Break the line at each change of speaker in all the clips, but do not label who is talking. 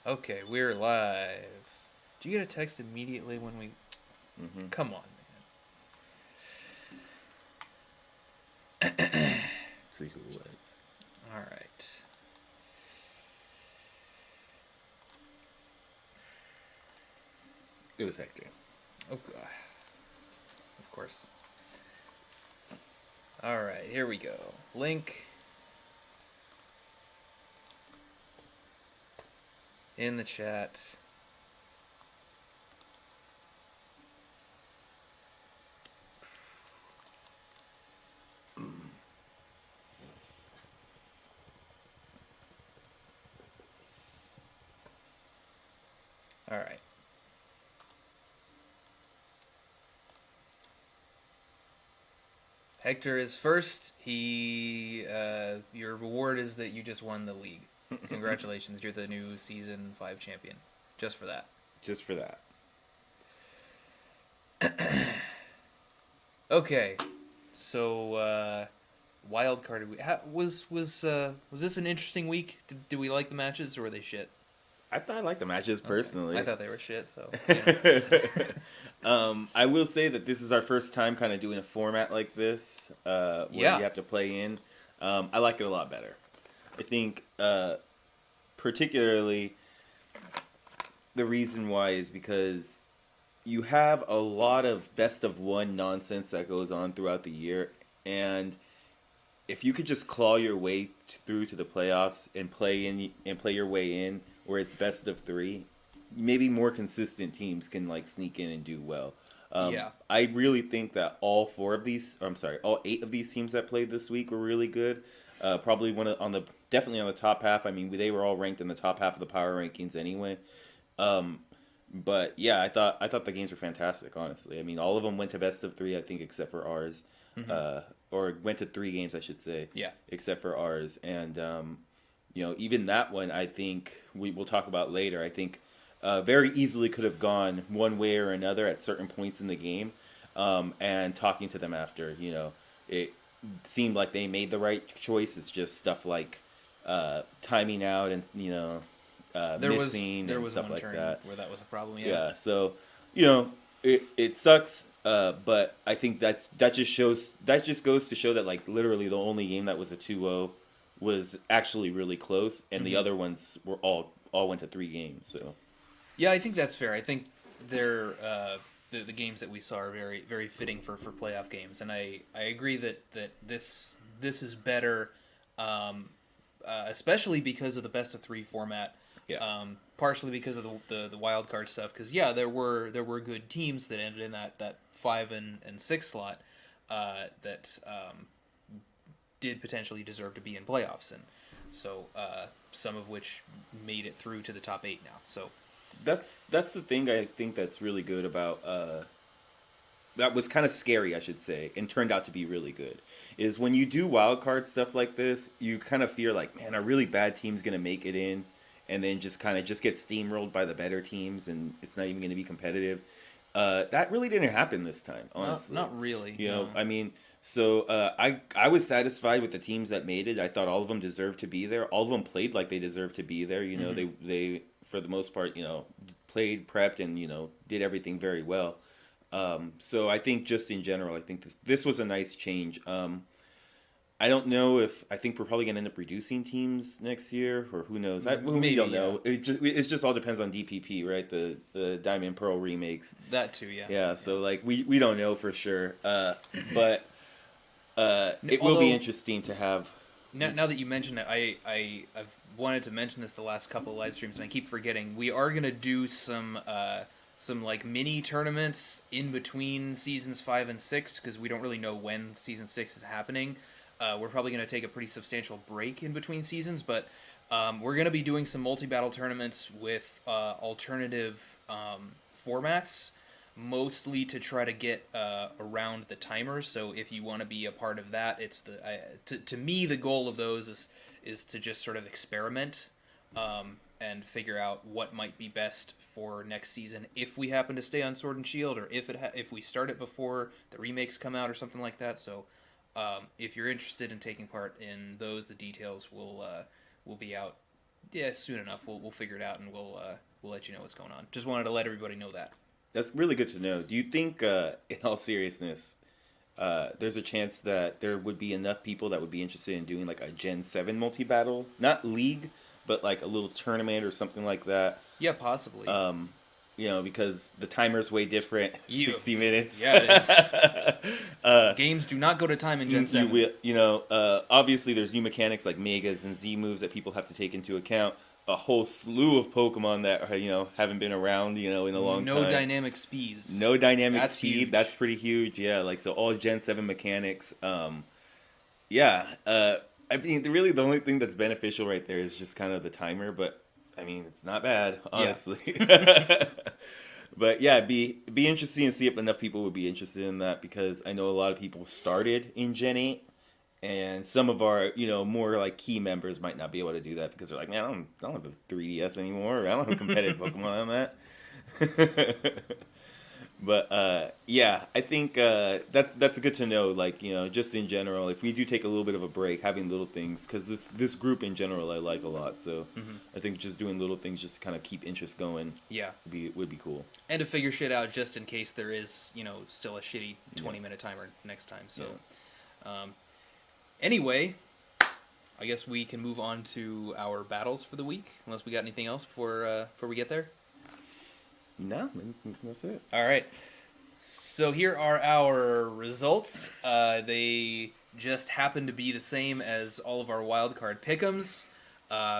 Okay, we're live. Did you get a text immediately when we...
Mm-hmm.
Come on,
See who it was.
man. Alright.
It was Hector.
Oh, God. Of course. Alright, here we go. Link in the chat. Alright. Hector is first. Your reward is that you just won the league. Congratulations, you're the new Season 5 champion. Just for that.
Just for that.
Okay, so wild card week. Was this an interesting week? Did we like the matches or were they shit?
I thought I liked the matches personally.
Okay. I thought they were shit. So yeah.
I will say that this is our first time kind of doing a format like this, where
Yeah.
you have to play in. I like it a lot better. I think, particularly, the reason why is because you have a lot of best of one nonsense that goes on throughout the year, and if you could just claw your way through to the playoffs and play your way in, where it's best of three, maybe more consistent teams can like sneak in and do well.
Yeah.
I really think that all 8 of these teams that played this week were really good. Probably definitely on the top half. I mean, they were all ranked in the top half of the power rankings anyway. Um, but yeah, I thought the games were fantastic. Honestly, I mean, all of them went to best of three. I think except for ours, or went to 3 games, I should say.
Yeah.
Except for ours, and even that one, I think we'll talk about later. I think very easily could have gone one way or another at certain points in the game. And talking to them after, it seemed like they made the right choice. It's just stuff like timing out and missing
there
and
was
stuff
one
like
turn
that.
where that was a problem. Yeah.
Yeah, so it sucks, but I think that just goes to show that like literally the only game that was a 2-0 was actually really close, and the other ones were all went to 3 games. So
Yeah, I think that's fair. I think they're the games that we saw are very very fitting for playoff games, and I agree that this is better, especially because of the best of 3 format.
yeah,
Partially because of the wild card stuff. Because yeah, there were good teams that ended in that 5 and 6 slot that did potentially deserve to be in playoffs, and so some of which made it through to the top 8 now. So
that's the thing I think that's really good about that was kind of scary, I should say, and turned out to be really good. Is when you do wild card stuff like this, you kind of fear like, man, a really bad team's gonna make it in, and then just kind of just get steamrolled by the better teams, and it's not even gonna be competitive. That really didn't happen this time, honestly.
not really.
You know,
No.
I mean, so I was satisfied with the teams that made it. I thought all of them deserved to be there. All of them played like they deserved to be there. They for the most part, played, prepped, and did everything very well. So I think just in general, I think this was a nice change. I don't know if I think we're probably gonna end up reducing teams next year, or who knows? We
Maybe,
don't
yeah.
know. It just all depends on DPP, right? The Diamond Pearl remakes.
That too, yeah.
Yeah. So like we don't know for sure. But it will
Although,
be interesting to have.
now that you mention it, I've wanted to mention this the last couple of live streams, and I keep forgetting. We are gonna do some like mini tournaments in between seasons 5 and 6 because we don't really know when season 6 is happening. We're probably going to take a pretty substantial break in between seasons, but we're going to be doing some multi-battle tournaments with alternative formats, mostly to try to get around the timers. So if you want to be a part of that, to me the goal of those is to just sort of experiment and figure out what might be best for next season if we happen to stay on Sword and Shield, or if we start it before the remakes come out or something like that. So if you're interested in taking part in those, the details will be out Yeah, soon enough. We'll figure it out, and we'll let you know what's going on. Just wanted to let everybody know that.
That's really good to know. Do you think, in all seriousness, there's a chance that there would be enough people that would be interested in doing like a Gen 7 multi-battle? Not league, but like a little tournament or something like that.
Yeah, possibly.
Because the timer's way different. 60 minutes.
Yeah, it is. Games do not go to time in Gen 7.
Obviously there's new mechanics like Megas and Z moves that people have to take into account. A whole slew of Pokemon that haven't been around in a long time.
No dynamic speeds.
No dynamic
That's
speed.
huge.
That's pretty huge. Yeah, like so all Gen 7 mechanics. I mean, really the only thing that's beneficial right there is just kind of the timer, but I mean, it's not bad, honestly. Yeah. But yeah, be interesting to see if enough people would be interested in that, because I know a lot of people started in Gen 8. And some of our, more like key members might not be able to do that because they're like, man, I don't have a 3DS anymore. I don't have competitive Pokemon on that. But I think that's good to know. Like, just in general, if we do take a little bit of a break, having little things, because this group in general I like a lot. So I think just doing little things just to kind of keep interest going.
Yeah,
would be cool.
And to figure shit out just in case there is, still a shitty 20-minute timer next time. So. Yeah. Anyway, I guess we can move on to our battles for the week, unless we got anything else before we get there.
No, that's it.
All right. So here are our results. They just happen to be the same as all of our wildcard pick'ems,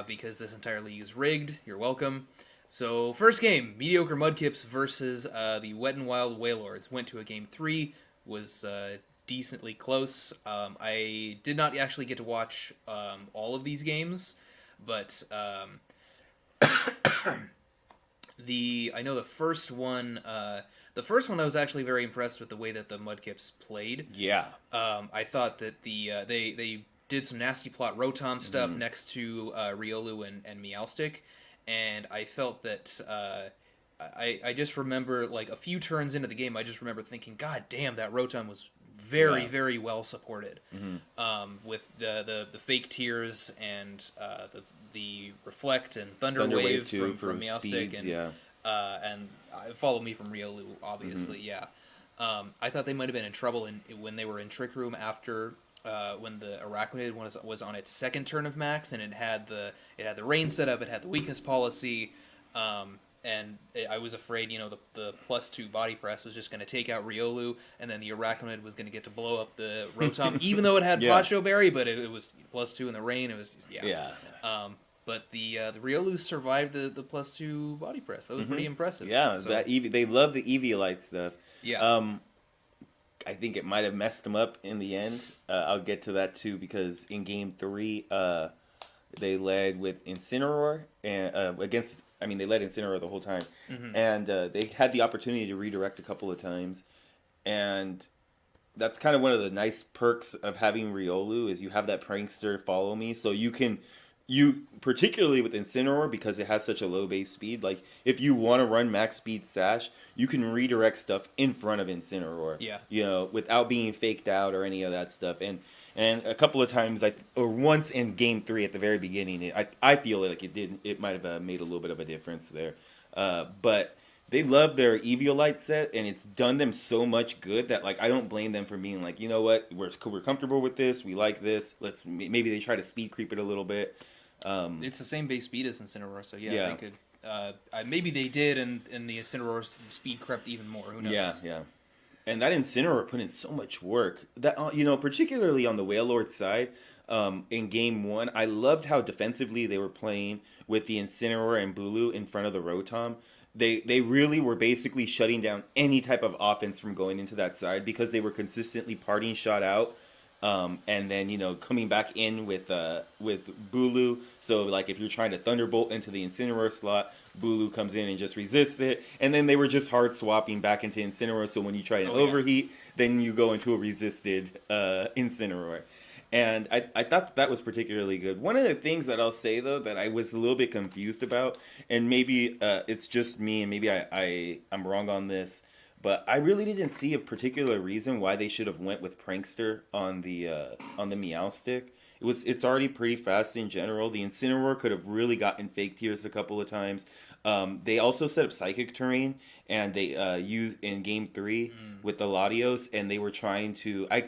because this entire league is rigged. You're welcome. So first game, Mediocre Mudkips versus the Wet n Wild Wailords. Went to a game 3, was decently close. I did not actually get to watch all of these games, but I know the first one. The first one I was actually very impressed with the way that the Mudkips played.
Yeah.
I thought that they did some nasty plot Rotom stuff next to Riolu and Meowstic, and I felt that. I just remember, like, a few turns into the game, I just remember thinking, God damn, that Rotom was very well supported, with the fake tears and the reflect and thunder wave from Meowstic speeds, and follow me from Riolu, obviously. I thought they might have been in trouble when they were in Trick Room after when the Arachnid was on its second turn of max, and it had the rain setup, it had the weakness policy. And I was afraid, the +2 body press was just going to take out Riolu, and then the Arachnid was going to get to blow up the Rotom, even though it had Pacho Berry, but it was +2 in the rain. It was, but the Riolu survived the +2 body press. That was pretty impressive.
Yeah, so, they love the Eviolite stuff.
Yeah.
I think it might have messed them up in the end. I'll get to that too, because in game 3, they led with Incineroar and they led Incineroar the whole time, and they had the opportunity to redirect a couple of times, and that's kind of one of the nice perks of having Riolu is you have that prankster follow me, so you particularly with Incineroar, because it has such a low base speed, like if you want to run max speed Sash, you can redirect stuff in front of Incineroar, without being faked out or any of that stuff. And a couple of times, or once in game 3 at the very beginning, I feel like it might have made a little bit of a difference there. But they love their Eviolite set, and it's done them so much good that I don't blame them for being like, you know what, we're comfortable with this, we like this. Maybe they try to speed creep it a little bit.
It's the same base speed as Incineroar, so they could. Maybe they did, and the Incineroar speed crept even more. Who knows?
Yeah. And that Incineroar put in so much work. That particularly on the Wailord side, in game 1, I loved how defensively they were playing with the Incineroar and Bulu in front of the Rotom. They really were basically shutting down any type of offense from going into that side, because they were consistently parting shot out. And then, coming back in with Bulu. So, if you're trying to Thunderbolt into the Incineroar slot, Bulu comes in and just resists it. And then they were just hard swapping back into Incineroar. So when you try to overheat, then you go into a resisted Incineroar. And I thought that was particularly good. One of the things that I'll say, though, that I was a little bit confused about, and maybe it's just me, and maybe I'm wrong on this, but I really didn't see a particular reason why they should have went with Prankster on the Meowstic. It's already pretty fast in general. The Incineroar could have really gotten fake tears a couple of times. They also set up psychic terrain, and they used in game 3 with the Latios, and they were trying to. I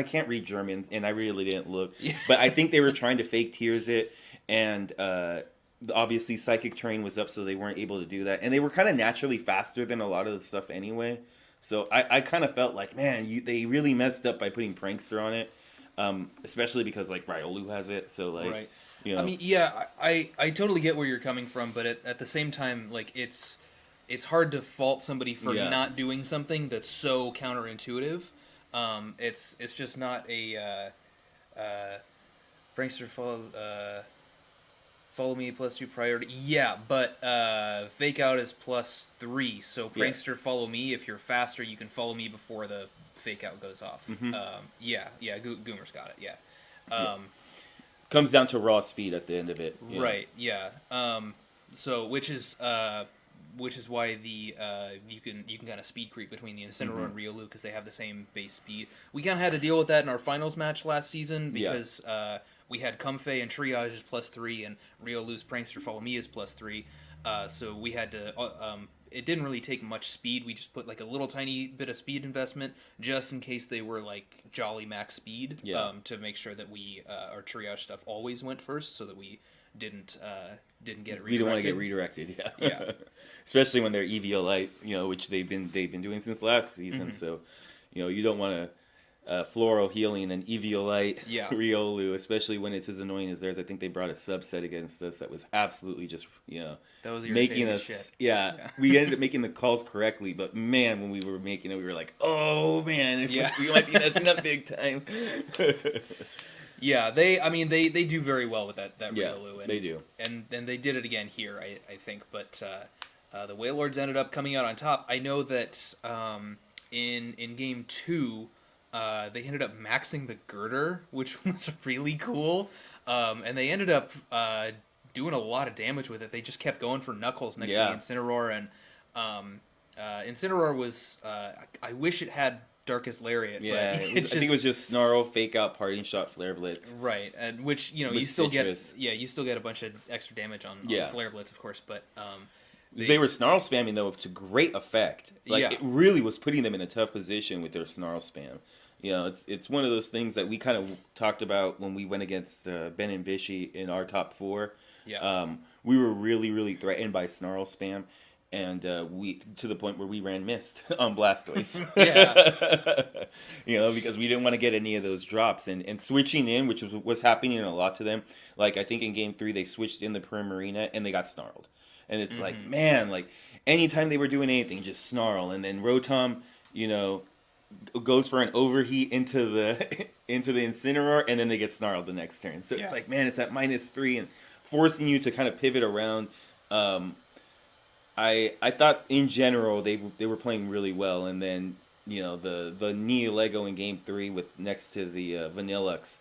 can't read German, and I really didn't look, but I think they were trying to fake tears it, and obviously psychic terrain was up, so they weren't able to do that, and they were kind of naturally faster than a lot of the stuff anyway. So I kind of felt like, man, they really messed up by putting Prankster on it, especially because like Riolu has it. So like,
Right.
you know.
I mean, yeah, I totally get where you're coming from, but at the same time, like it's hard to fault somebody for not doing something that's so counterintuitive. It's just not a Prankster follow me +2 priority. Yeah, but fake out is +3. So Prankster follow me. If you're faster, you can follow me before the fake out goes off. Yeah, Goomer's got it. Yeah.
Comes down to raw speed at the end of it.
Right. Yeah. So which is why the you can kind of speed creep between the Incineroar and Riolu because they have the same base speed. We kind of had to deal with that in our finals match last season because we had Comfey and Triage is +3 and Riolu's Prankster Follow Me is +3. So we had to. It didn't really take much speed. We just put like a little tiny bit of speed investment just in case they were like jolly max speed. To make sure that we our triage stuff always went first, so that we didn't get it redirected.
We don't want to get redirected.
Yeah.
Especially when they're Eviolite, which they've been doing since last season. So, you don't want to. Floral Healing and Eviolite Riolu, especially when it's as annoying as theirs. I think they brought a subset against us that was absolutely just
that was
making us we ended up making the calls correctly, but man, when we were making it, we were like, oh man, we might be messing up big time.
They do very well with that Riolu, and
they do,
and they did it again here, I think, but the Wailords ended up coming out on top. I know that in game 2 they ended up maxing the girder, which was really cool. And they ended up doing a lot of damage with it. They just kept going for Knuckles next to the Incineroar. And Incineroar was... I wish it had Darkest Lariat.
Yeah, I think it was just Snarl, Fake Out, Parting Shot, Flare Blitz.
Right, and which, you still get... Yeah, you still get a bunch of extra damage on Flare Blitz, of course, but...
They were Snarl spamming, though, to great effect. It really was putting them in a tough position with their Snarl spam. It's one of those things that we kind of talked about when we went against Ben and Bishy in our top 4.
Yeah.
We were really, really threatened by Snarl spam, and we to the point where we ran Mist on Blastoise. Because we didn't want to get any of those drops, and switching in, which was happening a lot to them. Like I think in game 3 they switched in the Primarina and they got snarled, and it's like, man, like anytime they were doing anything, just snarl, and then Rotom, goes for an overheat into the Incineroar, and then they get snarled the next turn. So it's like, man, it's at -3 and forcing you to kind of pivot around. I thought in general they were playing really well, and then the Nihilego in game 3 with next to the Vanillux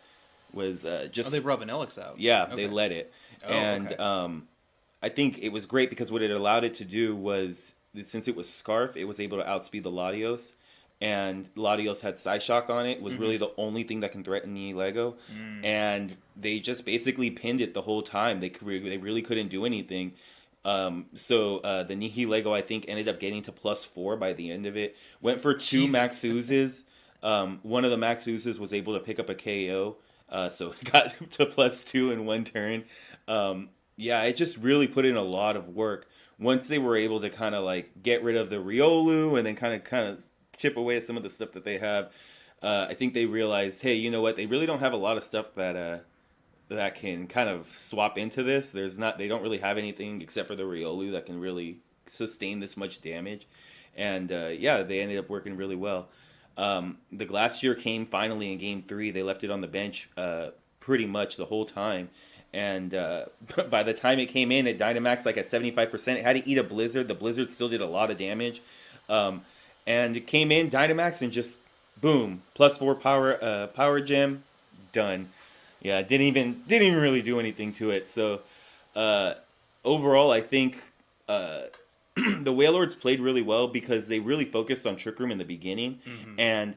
was just.
Oh, they brought Vanillux out.
Yeah,
okay.
They let it,
and
I think it was great because what it allowed it to do was, since it was Scarf, it was able to outspeed the Latios. And Latios had Psyshock on it, was really the only thing that can threaten Nihilego. And they just basically pinned it the whole time. They really couldn't do anything. So the Nihilego, I think, ended up getting to +4 by the end of it. Went for 2 Max Oozes. One of the Max Oozes was able to pick up a KO. So it got to +2 in one turn. It just really put in a lot of work. Once they were able to kind of like get rid of the Riolu and then kind of chip away at some of the stuff that they have, I think they realized, hey, you know what? They really don't have a lot of stuff that can kind of swap into this. They don't really have anything except for the Riolu that can really sustain this much damage. And they ended up working really well. The Glacier came finally in game 3. They left it on the bench pretty much the whole time. And by the time it came in, it Dynamax like at 75%. It had to eat a Blizzard. The Blizzard still did a lot of damage. And it came in, Dynamax, and just boom, +4 power gem, done. Yeah, didn't even really do anything to it. So overall, I think the Wailords played really well because they really focused on Trick Room in the beginning, and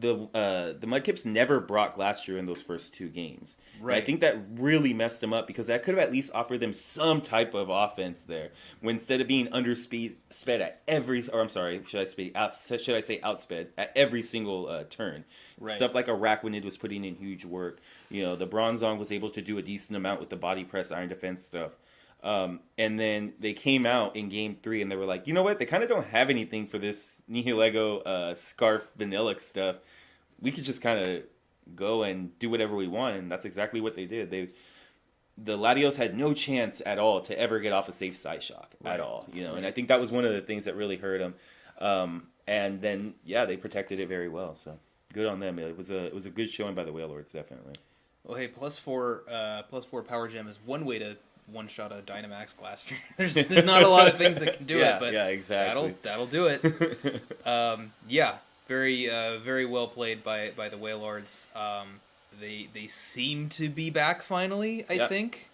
the Mudkips never brought Glastrier in those first 2 games.
Right.
And I think that really messed them up because that could have at least offered them some type of offense there. When instead of being sped at every, or I'm sorry, should I say outsped at every single turn.
Right.
Stuff like Araquanid was putting in huge work. The Bronzong was able to do a decent amount with the body press, iron defense stuff. And then they came out in game 3 and they were like, you know what? They kind of don't have anything for this Nihilego Scarf Vanillic stuff. We could just kind of go and do whatever we want. And that's exactly what they did. The Latios had no chance at all to ever get off a safe side shock at all. And I think that was one of the things that really hurt them. And then, they protected it very well. So good on them. It was a good showing by the Wailords, definitely.
Well, hey, +4 power gem is one way to one-shot a Dynamax Glastrier. There's not a lot of things that can do it, but
exactly.
that'll do it. Very well played by the Wailords. They seem to be back finally, I think.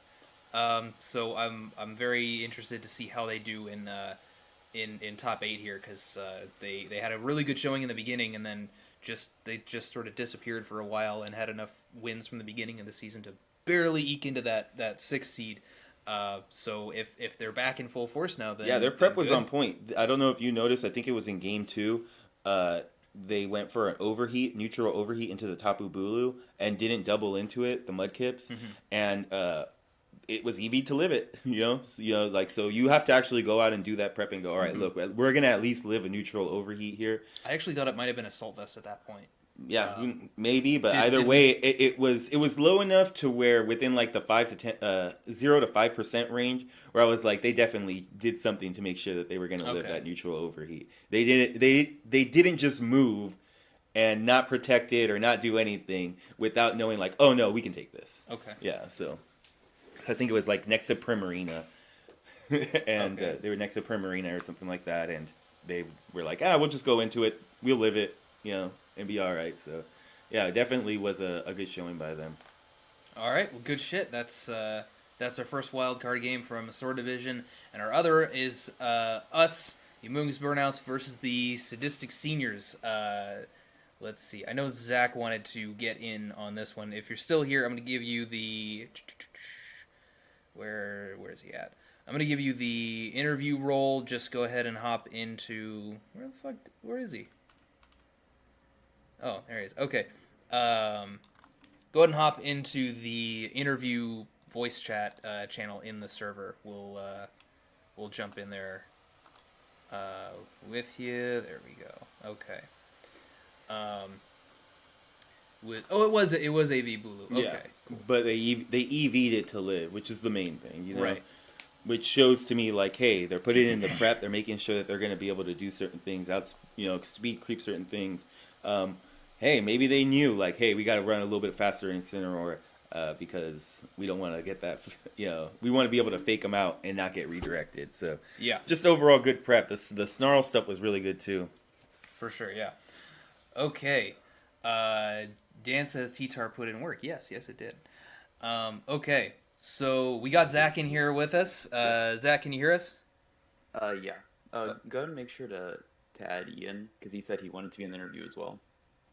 So I'm very interested to see how they do in top 8 here, because they had a really good showing in the beginning, and then they just sort of disappeared for a while and had enough wins from the beginning of the season to barely eke into that 6th seed. So if they're back in full force now, then
their prep was on point. I don't know if you noticed. I think it was in game 2. They went for an neutral overheat into the Tapu Bulu and didn't double into it, the Mudkips, and it was EV to live it. So you have to actually go out and do that prep and go, all right, look, we're gonna at least live a neutral overheat here.
I actually thought it might have been Assault Vest at that point.
Yeah, maybe, but either way, it was low enough to where within like the 0 to 5% range, where I was like, they definitely did something to make sure that they were going to live that neutral overheat. They didn't just move and not protect it or not do anything without knowing like, oh no, we can take this.
Okay.
Yeah, so I think it was like next to Primarina, and they were next to Primarina or something like that, and they were like, we'll just go into it, we'll live it, and be all right. So, it definitely was a good showing by them.
All right, well, good shit. That's our first wild card game from Sword Division, and our other is us, the Amoonguss Burnouts versus the Sadistic Seniors. Let's see. I know Zach wanted to get in on this one. If you're still here, I'm going to give you the where is he at? I'm going to give you the interview role. Just go ahead and hop into where is he? Oh, there he is. Okay. Go ahead and hop into the interview voice chat channel in the server. We'll jump in there with you. There we go. Okay. It was AV Bulu. Okay.
Yeah, cool. But they EV'd it to live, which is the main thing,
Right.
Which shows to me like, hey, they're putting in the prep. They're making sure that they're going to be able to do certain things. Speed creep certain things. Hey, maybe they knew, like, hey, we got to run a little bit faster in Incineroar because we don't want to get that, we want to be able to fake them out and not get redirected. So, just overall good prep. The Snarl stuff was really good, too.
For sure, yeah. Okay. Dan says T-Tar put in work. Yes, it did. Okay, so we got Zach in here with us. Zach, can you hear us?
Yeah. Go ahead and make sure to add Ian, because he said he wanted to be in the interview as well.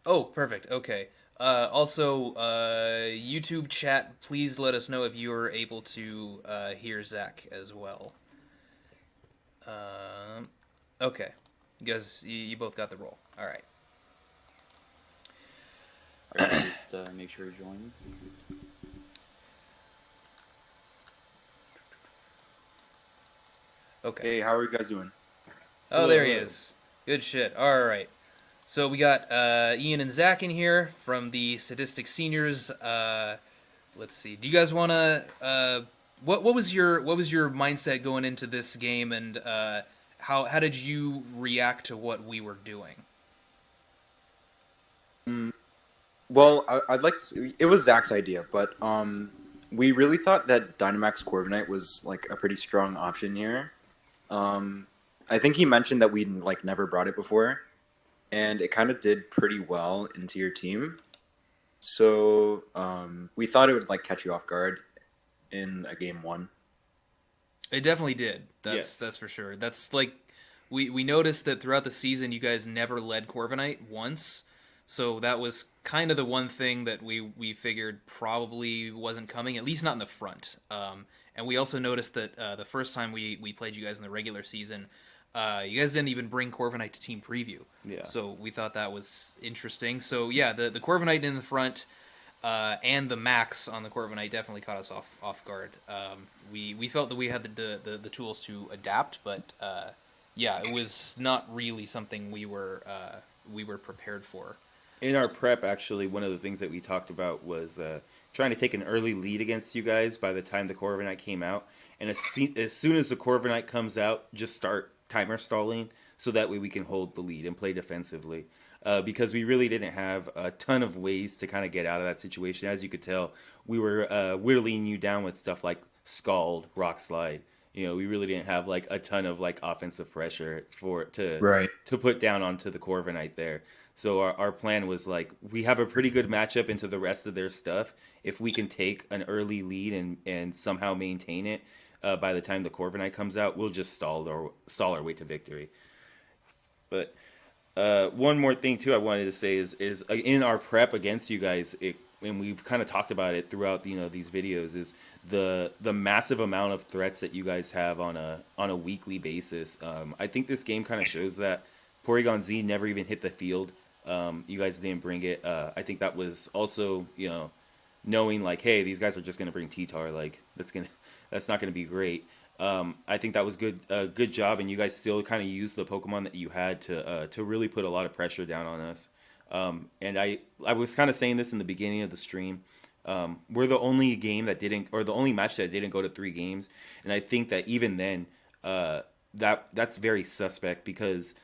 Oh, perfect. Okay. Also, YouTube chat, please let us know if you are able to hear Zach as well. Okay. You guys, you both got the role. All right.
All right, just make sure he joins.
Okay.
Hey, how are you guys doing?
Oh, there he is. Good shit. All right. So we got Ian and Zach in here from the Sadistic Seniors. Let's see. Do you guys want to? What was your mindset going into this game, and how did you react to what we were doing?
Well, I'd like to. It was Zach's idea, but we really thought that Dynamax Corviknight was like a pretty strong option here. I think he mentioned that we'd like never brought it before, and it kind of did pretty well into your team. So we thought it would like catch you off guard in a game 1.
It definitely did. That's for sure. That's like we noticed that throughout the season you guys never led Corviknight once. So that was kind of the one thing that we figured probably wasn't coming, at least not in the front. And we also noticed that the first time we played you guys in the regular season, you guys didn't even bring Corviknight to team preview.
Yeah.
So we thought that was interesting. So yeah, the Corviknight in the front and the Max on the Corviknight definitely caught us off guard. We felt that we had the tools to adapt, but yeah, it was not really something we were prepared for.
In our prep, actually, one of the things that we talked about was trying to take an early lead against you guys by the time the Corviknight came out. And as soon as the Corviknight comes out, just start timer stalling so that way we can hold the lead and play defensively. Because we really didn't have a ton of ways to kind of get out of that situation. As you could tell, we were whittling you down with stuff like Scald, Rock Slide. You know, we really didn't have like a ton of like offensive pressure to put down onto the Corviknight there. So our plan was like, we have a pretty good matchup into the rest of their stuff. If we can take an early lead and somehow maintain it by the time the Corviknight comes out, we'll just stall our way to victory. But one more thing too I wanted to say is in our prep against you guys, and we've kind of talked about it throughout these videos, is the massive amount of threats that you guys have on a weekly basis. I think this game kind of shows that. Porygon Z never even hit the field. You guys didn't bring it. I think that was also, knowing like, hey, these guys are just gonna bring T-Tar, like that's not gonna be great. I think that was good job, and you guys still kind of used the Pokemon that you had to really put a lot of pressure down on us. And I was kind of saying this in the beginning of the stream. We're the only game that didn't, or the only match that didn't go to 3 games, and I think that even then, that's very suspect because.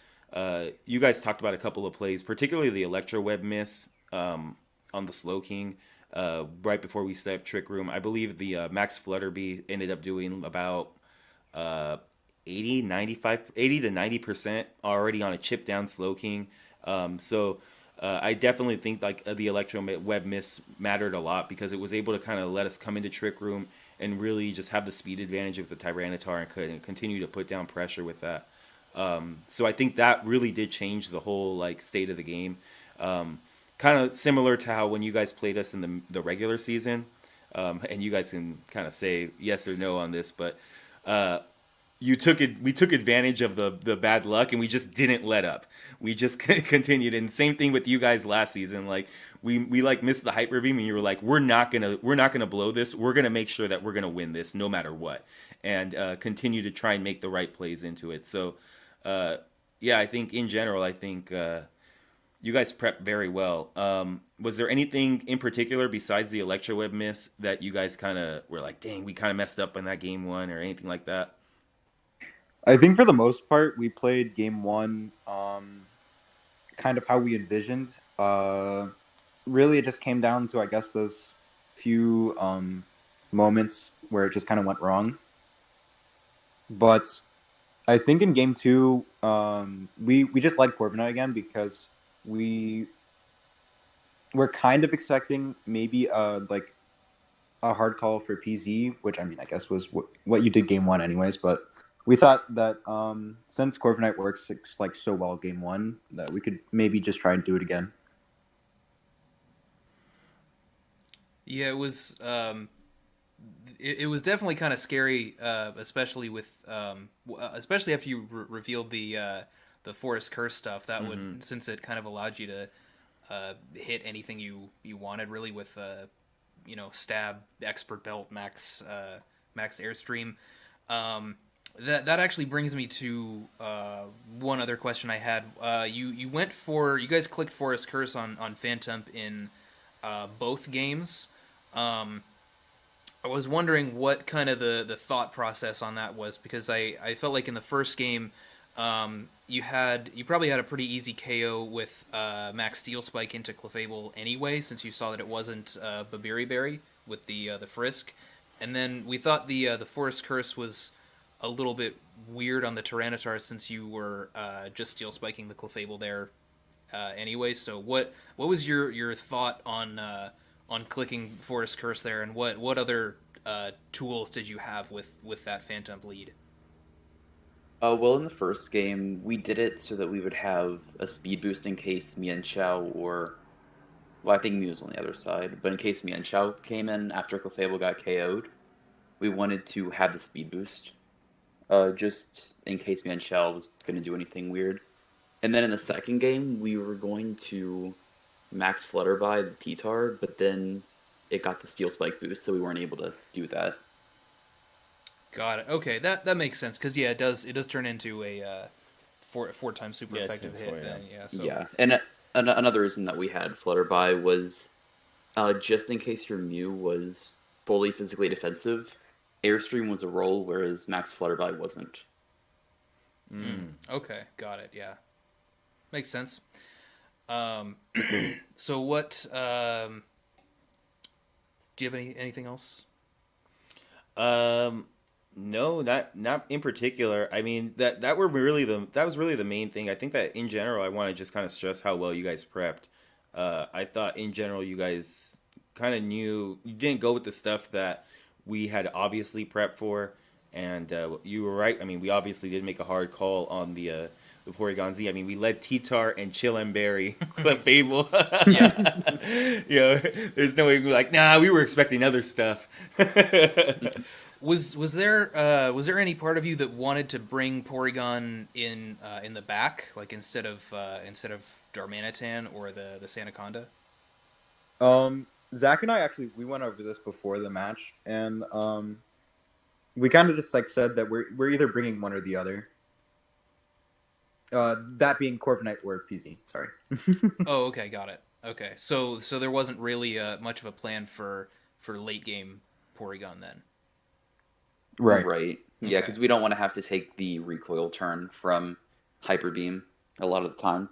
You guys talked about a couple of plays, particularly the Electro Web miss on the Slowking right before we stepped Trick Room. I believe the Max Flutterby ended up doing about 80 to 90% already on a chip down Slowking. So I definitely think like the Electro Web miss mattered a lot because it was able to kind of let us come into Trick Room and really just have the speed advantage of the Tyranitar and continue to put down pressure with that. So I think that really did change the whole like state of the game. Kind of similar to how when you guys played us in the regular season, and you guys can kind of say yes or no on this, but we took advantage of the bad luck and we just didn't let up. We just continued, and same thing with you guys last season. Like we like missed the Hyper Beam, and you were like, we're not gonna blow this. We're gonna make sure that we're gonna win this no matter what, and continue to try and make the right plays into it. So. Yeah, I think in general, you guys prepped very well. Was there anything in particular besides the Electro Web miss that you guys kind of were like, dang, we kind of messed up in that game 1 or anything like that?
I think for the most part, we played game 1 kind of how we envisioned. Really, it just came down to, I guess, those few moments where it just kind of went wrong. But I think in game 2, we just led Corviknight again because we're kind of expecting maybe like a hard call for PZ, which I mean I guess was what you did game 1 anyways. But we thought that since Corviknight works like so well game 1, that we could maybe just try and do it again.
Yeah, it was. It was definitely kind of scary, especially with, especially after you revealed the Forest Curse stuff. That would, since it kind of allowed you to hit anything you wanted, really with, Stab, Expert Belt, Max Airstream. That actually brings me to one other question I had. You guys clicked Forest Curse on Phantom in both games. I was wondering what kind of the thought process on that was, because I felt like in the first game, you probably had a pretty easy KO with Max Steel Spike into Clefable anyway, since you saw that it wasn't Babiri Berry with the Frisk, and then we thought the Forest Curse was a little bit weird on the Tyranitar since you were just Steel Spiking the Clefable there anyway. So what was your thought on clicking Forest Curse there, and what other tools did you have with that Phantom lead?
Well, in the first game, we did it so that we would have a speed boost in case Mian Chao or, well, I think Mew was on the other side, but in case Mian Chao came in after Clefable got KO'd, we wanted to have the speed boost, just in case Mian Chao was going to do anything weird. And then in the second game, we were going to max Flutterby the T-Tar, but then it got the Steel Spike boost, so we weren't able to do that.
Got it. Okay, that makes sense because yeah, it does turn into a four times super effective hit. Then yeah, so
Yeah, and another reason that we had Flutterby was just in case your Mew was fully physically defensive, Airstream was a roll, whereas Max Flutterby wasn't.
Okay, got it. Yeah, makes sense. So what? Do you have anything else?
No, not in particular. I mean that was really the main thing. I think that in general, I want to just kind of stress how well you guys prepped. I thought in general you guys kind of knew you didn't go with the stuff that we had obviously prepped for, and you were right. I mean, we obviously did make a hard call on the Porygon Z. I mean, we led T-Tar and Chillemberry, Clefable.
Yeah.
You know, there's no way we were like, nah, we were expecting other stuff.
Was there any part of you that wanted to bring Porygon in the back, like instead of Darmanitan or the Sandaconda?
Zach and I actually we went over this before the match, and we kind of just like said that we're either bringing one or the other. That being Corviknight or PZ. Sorry.
Oh, okay, got it. Okay, so there wasn't really much of a plan for late game Porygon then.
Right.
Right. Yeah, because we don't want to have to take the recoil turn from Hyper Beam a lot of the time.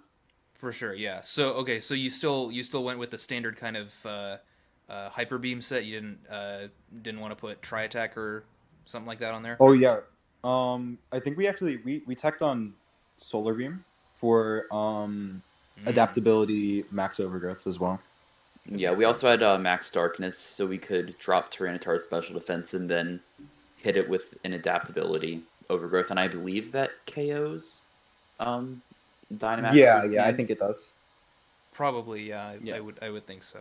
For sure, yeah. So okay, so you still went with the standard kind of Hyper Beam set. You didn't want to put Tri Attack or something like that on there.
Oh yeah. I think we actually we tacked on Solar Beam for adaptability max overgrowths as well.
Yeah, we also had Max Darkness, so we could drop Tyranitar's special defense and then hit it with an adaptability overgrowth, and I believe that KOs Dynamax.
Yeah, I think it does.
Probably, yeah. I would think so.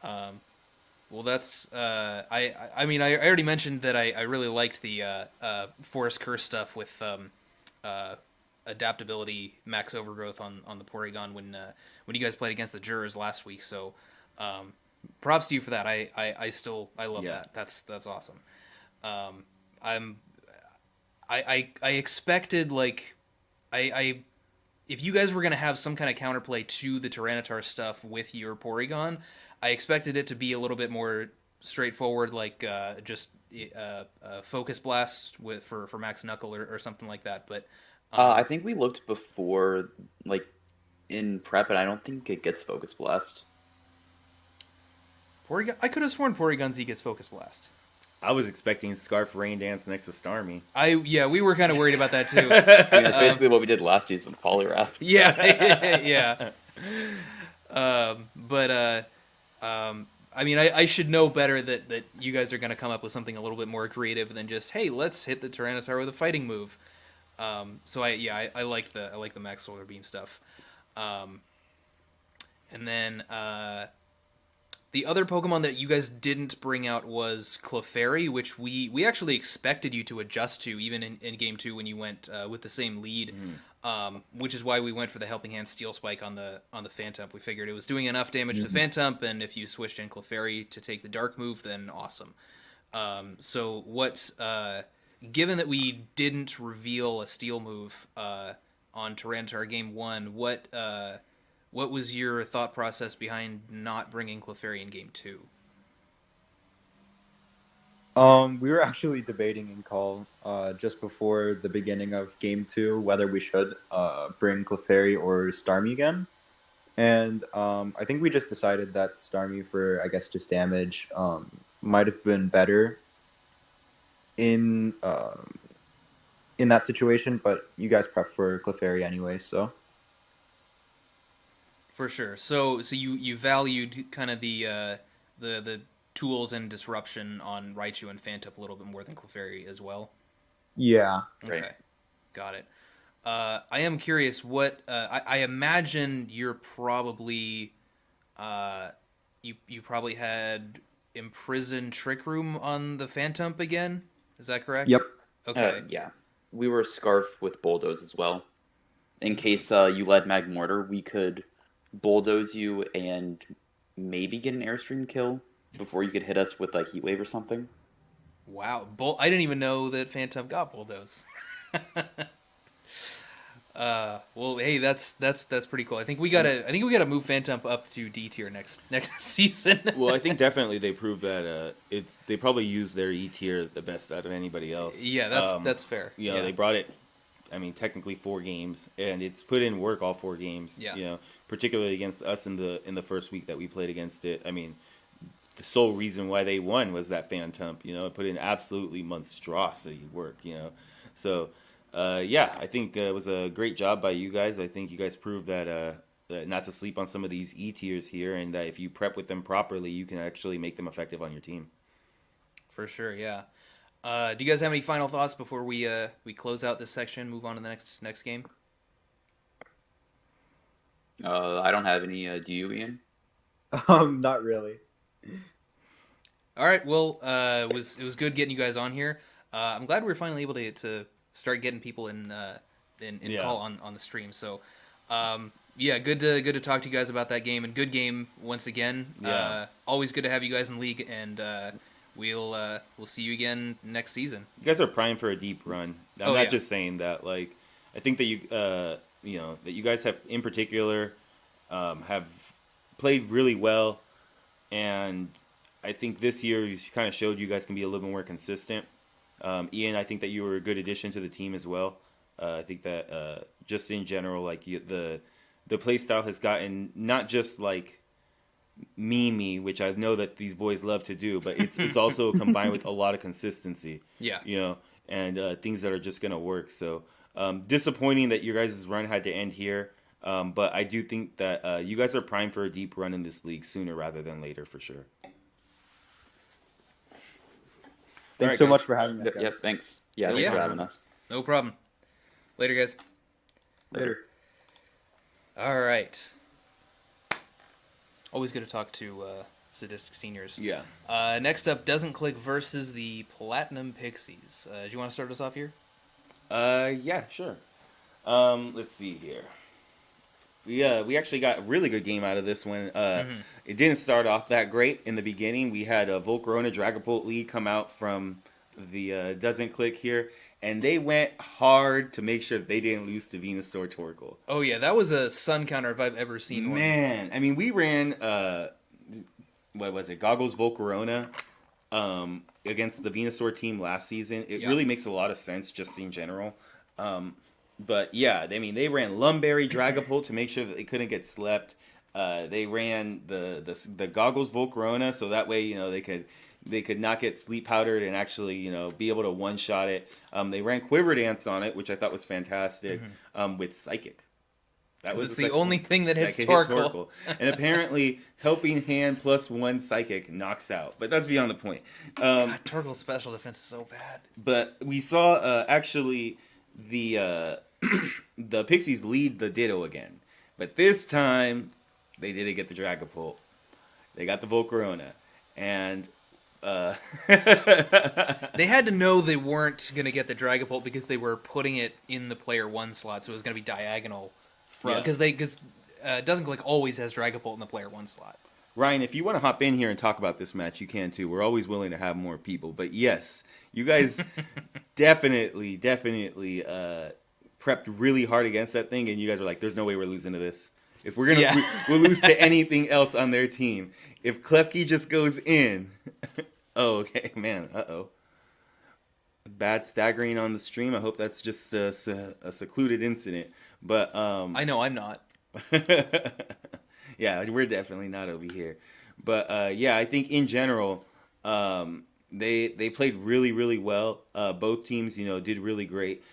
Well, that's I mean I already mentioned that I really liked the Forest Curse stuff with adaptability max overgrowth on the Porygon when you guys played against the Jurors last week. So props to you for that. I love that. That's awesome. I expected like I if you guys were gonna have some kind of counterplay to the Tyranitar stuff with your Porygon, I expected it to be a little bit more straightforward, like just Focus Blast for Max Knuckle or something like that. But
I think we looked before, like in prep, and I don't think it gets Focus Blast.
Porygon, I could have sworn Porygon Z gets Focus Blast.
I was expecting Scarf Rain Dance next to Starmie.
We were kind of worried about that too.
I mean, that's basically what we did last season with Poliwrath.
Yeah, yeah. I mean, I should know better that you guys are going to come up with something a little bit more creative than just, hey, let's hit the Tyranitar with a fighting move. So I like the Max Solar Beam stuff. And then the other Pokemon that you guys didn't bring out was Clefairy, which we actually expected you to adjust to even in Game 2 when you went with the same lead, which is why we went for the Helping Hand Steel Spike on the Phantump. We figured it was doing enough damage to Phantump, and if you switched in Clefairy to take the Dark move, then awesome. So what... given that we didn't reveal a Steel move on Tyranitar Game 1, what was your thought process behind not bringing Clefairy in Game 2?
We were actually debating in call just before the beginning of Game 2 whether we should bring Clefairy or Starmie again. And I think we just decided that Starmie for, I guess, just damage might have been better in that situation, but you guys prep for Clefairy anyway, so...
For sure. So you valued kind of the tools and disruption on Raichu and Phantump a little bit more than Clefairy as well.
Yeah.
Okay.
Right.
Got it. I am curious what I imagine you're probably you probably had imprisoned Trick Room on the Phantom again. Is that correct?
Yep.
Okay.
Yeah. We were Scarf with Bulldoze as well. In case you led Mag Mortar, we could bulldoze you and maybe get an Airstream kill before you could hit us with like Heat Wave or something.
Wow. I didn't even know that Phantom got bulldoze. Well, hey, that's pretty cool. I think we gotta move Phantom up to D tier next season.
Well, I think definitely they proved that they probably use their E tier the best out of anybody else.
Yeah, that's fair.
You know,
Yeah.
they brought it. I mean, technically 4 games, and it's put in work all 4 games.
Yeah.
You know, particularly against us in the first week that we played against it. I mean, the sole reason why they won was that Phantom. You know, it put in absolutely monstrosity work. You know, so. Yeah, I think it was a great job by you guys. I think you guys proved that not to sleep on some of these E tiers here, and that if you prep with them properly, you can actually make them effective on your team.
For sure, yeah. Do you guys have any final thoughts before we close out this section, move on to the next game?
I don't have any. Do you, Ian?
Not really.
All right, well, it was good getting you guys on here. I'm glad we were finally able to start getting people in
Yeah.
call on the stream. So, yeah, good to talk to you guys about that game, and good game once again.
Yeah.
Always good to have you guys in league, and we'll see you again next season.
You guys are primed for a deep run. I'm
Oh,
not
yeah.
just saying that. Like, I think that that you guys have in particular have played really well, and I think this year you kind of showed you guys can be a little bit more consistent. Ian, I think that you were a good addition to the team as well. I think that just in general, like the play style has gotten not just like me, which I know that these boys love to do, but it's also combined with a lot of consistency.
Yeah.
You know, and things that are just gonna work. So disappointing that your guys' run had to end here, but I do think that you guys are primed for a deep run in this league sooner rather than later for sure.
Thanks
Alright,
so
guys.
much for having us.
Yep.
Guys.
Yep. Thanks. Yeah.
No
Thanks for
problem.
having us.
No problem. Later, guys.
Later.
All right. Always good to talk to Sadistic seniors.
Yeah.
Next up, Doesn't Click versus the Platinum Pixies. Do you want to start us off here?
Yeah, sure. Let's see here. We actually got a really good game out of this one. It didn't start off that great in the beginning. We had a Volcarona Dragapult lead come out from the Doesn't Click here, and they went hard to make sure that they didn't lose to Venusaur Torkoal.
Oh, yeah, that was a sun counter if I've ever seen one.
Man, I mean, we ran, what was it, Goggles Volcarona against the Venusaur team last season. It
Yeah.
really makes a lot of sense just in general. But yeah, I mean, they ran Lumberry Dragapult to make sure that they couldn't get slept. They ran the Goggles Volcarona so that way, you know, they could not get sleep powdered and actually, you know, be able to one shot it. They ran Quiver Dance on it, which I thought was fantastic. With Psychic. That was
It's the only thing that hits Torkoal.
And apparently, Helping Hand +1 Psychic knocks out. But that's beyond the point.
God, Torkoal's special defense is so bad.
But we saw actually the the Pixies lead the Ditto again. But this time, they didn't get the Dragapult. They got the Volcarona. And
They had to know they weren't going to get the Dragapult because they were putting it in the player 1 slot, so it was going to be diagonal.
Yeah.
Because Doesn't Click always has Dragapult in the player 1 slot.
Ryan, if you want to hop in here and talk about this match, you can too. We're always willing to have more people. But yes, you guys definitely prepped really hard against that thing, and you guys were like, there's no way we're losing to this. If we're going to we'll lose to anything else on their team. If Klefki just goes in. Oh, okay, man. Uh-oh. Bad staggering on the stream. I hope that's just a secluded incident. But
I know I'm not.
yeah, we're definitely not over here. But yeah, I think in general, they played really, really well. Both teams, you know, did really great.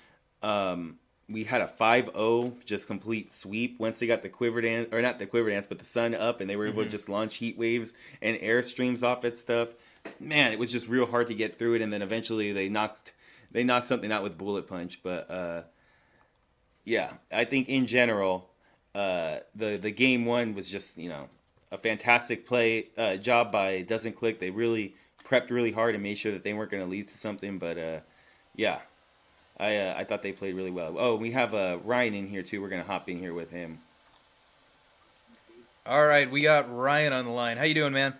We had a 5-0 just complete sweep once they got the Quiver Dance, or not the Quiver Dance, but the Sun up, and they were able to just launch Heat Waves and Airstreams off that stuff. Man, it was just real hard to get through it, and then eventually they knocked something out with Bullet Punch. But Yeah, I think in general, the game one was just a fantastic play job by Doesn't Click. They really prepped really hard and made sure that they weren't going to lead to something. But yeah, I thought they played really well. Oh, we have Ryan in here too. We're gonna hop in here with him.
All right, we got Ryan on the line. How you doing, man?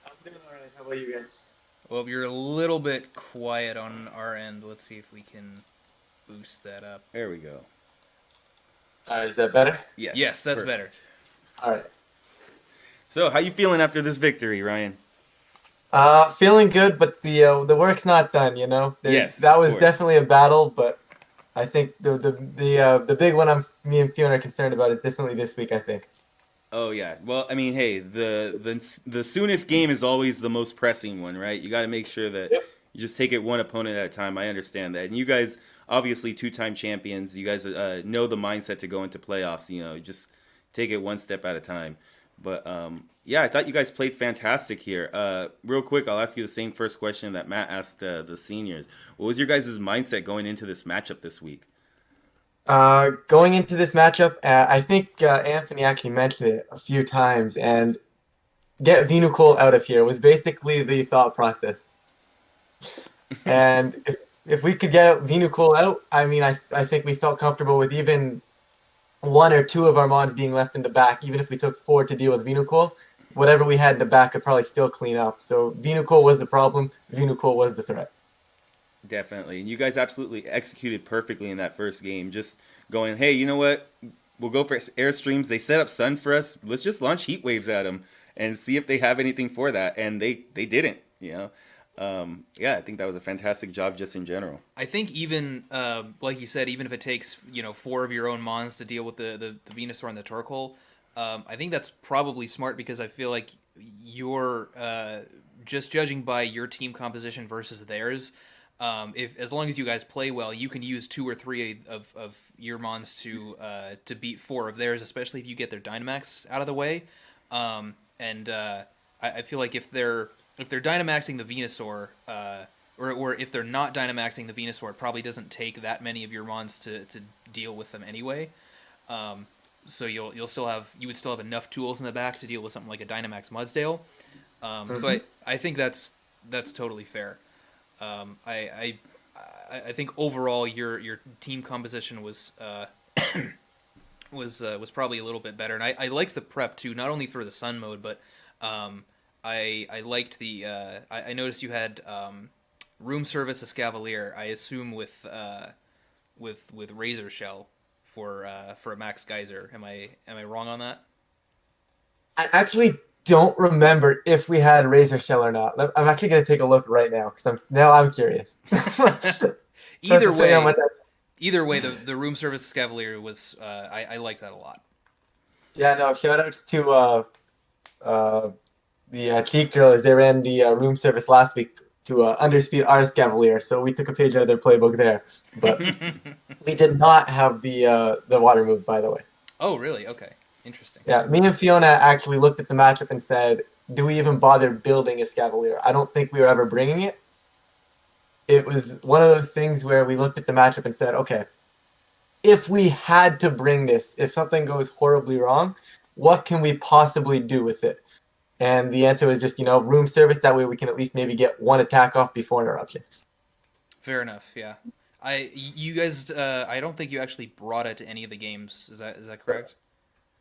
I'm doing all right. How about you guys?
Well, you're a little bit quiet on our end. Let's see if we can boost that up.
There we go.
Is that better?
Yes.
Yes, that's
perfect.
better.
All right.
So, how you feeling after this victory, Ryan?
Feeling good, but the work's not done. You know.
Yes,
That
of
was
course.
definitely a battle, but I think the big one me and Fiona are concerned about is definitely this week. I think.
Oh yeah. Well, I mean, hey, the soonest game is always the most pressing one, right? You got to make sure that
Yep.
you just take it one opponent at a time. I understand that, and you guys, obviously two-time champions, you guys know the mindset to go into playoffs. Just take it one step at a time. But yeah, I thought you guys played fantastic here. Real quick, I'll ask you the same first question that Matt asked the seniors. What was your guys' mindset going into this matchup this week?
Going into this matchup, I think Anthony actually mentioned it a few times, and get Venukul out of here was basically the thought process. And if we could get Venukul out, I mean, I think we felt comfortable with even one or two of our mons being left in the back, even if we took four to deal with Venukul. Whatever we had in the back could probably still clean up. So Venukul was the problem. Venukul was the threat.
Definitely. And you guys absolutely executed perfectly in that first game. Just going, hey, you know what? We'll go for airstreams. They set up sun for us. Let's just launch heat waves at them and see if they have anything for that. And they didn't, Yeah, I think that was a fantastic job just in general.
I think even, like you said, even if it takes, four of your own mons to deal with the Venusaur and the Torkoal, I think that's probably smart because I feel like you're just judging by your team composition versus theirs. If as long as you guys play well, you can use two or three of your mons to beat four of theirs, especially if you get their Dynamax out of the way. I feel like if they're Dynamaxing the Venusaur, or if they're not Dynamaxing the Venusaur, it probably doesn't take that many of your mons to deal with them anyway. So you would still have enough tools in the back to deal with something like a Dynamax Mudsdale. So I think that's totally fair. I think overall your team composition was was probably a little bit better, and I liked the prep too, not only for the sun mode, but I liked the I noticed you had room service Escavalier. I assume with Razor Shell for a Max Geyser. Am I wrong on that?
I actually don't remember if we had Razor Shell or not. I'm actually going to take a look right now because I'm curious.
Either way, the room service Escavalier was I like that a lot.
Yeah, no, shout outs to the Cheek Girls. They ran the room service last week to underspeed our Escavalier, so we took a page out of their playbook there. But we did not have the water move, by the way.
Oh, really? Okay. Interesting.
Yeah, me and Fiona actually looked at the matchup and said, do we even bother building a Escavalier? I don't think we were ever bringing it. It was one of those things where we looked at the matchup and said, okay, if we had to bring this, if something goes horribly wrong, what can we possibly do with it? And the answer was just, room service. That way we can at least maybe get one attack off before interruption.
Fair enough, yeah. You guys, I don't think you actually brought it to any of the games. Is that correct?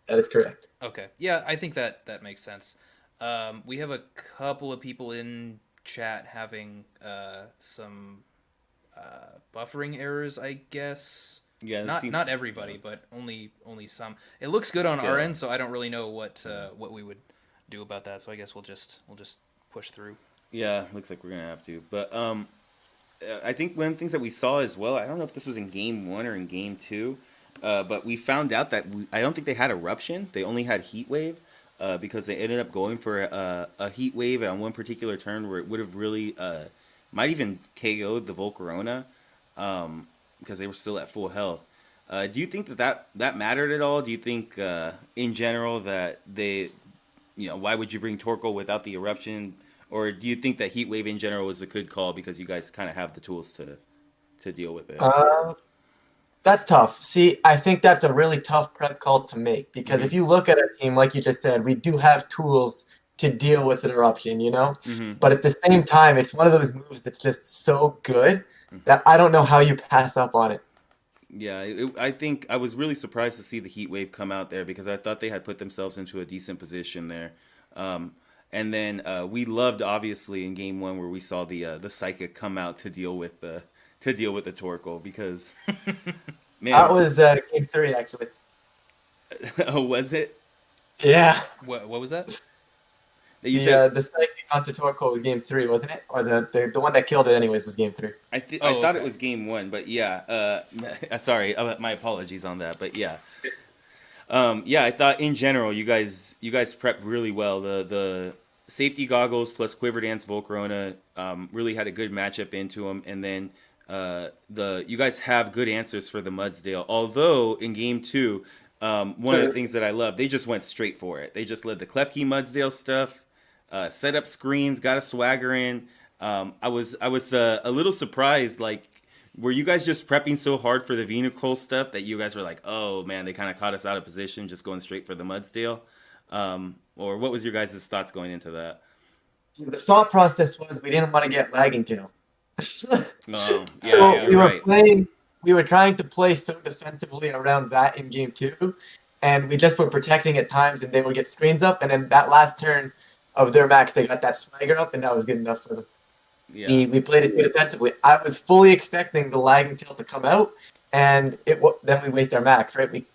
That is correct.
Okay. Yeah, I think that makes sense. We have a couple of people in chat having some buffering errors, I guess.
Yeah,
not everybody, but only some. It looks good on our end, so I don't really know what we would do about that. So I guess we'll just push through.
Yeah, looks like we're gonna have to. But I think one of the things that we saw as well, I don't know if this was in game 1 or in game 2, but we found out that I don't think they had Eruption. They only had Heat Wave because they ended up going for a Heat Wave on one particular turn where it would have really might even KO'd the Volcarona because they were still at full health. Do you think that mattered at all? Do you think in general that they, why would you bring Torkoal without the Eruption? Or do you think that Heat Wave in general was a good call because you guys kind of have the tools to deal with it?
That's tough. See, I think that's a really tough prep call to make because if you look at our team, like you just said, we do have tools to deal with an eruption, you know?
Mm-hmm.
But at the same time, it's one of those moves that's just so good that I don't know how you pass up on it.
Yeah, I think I was really surprised to see the heat wave come out there because I thought they had put themselves into a decent position there. And then we loved obviously in game one where we saw the psychic come out to deal with the Torkoal because man,
That was game 3, actually.
oh was it?
Yeah.
What was that?
You said
The psychic onto Torkoal was game 3, wasn't it? Or the one that killed it anyways was game 3.
I thought it was game 1, but yeah. Sorry, my apologies on that, but yeah. Yeah, I thought in general you guys prepped really well. The safety goggles plus Quiver Dance Volcarona really had a good matchup into them, and then you guys have good answers for the Mudsdale. Although in game 2, one of the things that I love, they just went straight for it. They just led the Klefki Mudsdale stuff, set up screens, got a swagger in. I was a little surprised, like. Were you guys just prepping so hard for the Venucle stuff that you guys were like, oh man, they kind of caught us out of position, just going straight for the Mudsdale? Or what was your guys' thoughts going into that?
The thought process was we didn't want to get lagging tail.
Oh, yeah,
So
yeah,
we were
right.
we were trying to play so defensively around that in game 2, and we just were protecting at times, and they would get screens up, and then that last turn of their max, they got that swagger up, and that was good enough for them.
Yeah.
We played it too defensively. I was fully expecting the lagging tail to come out, and then we waste our max, right?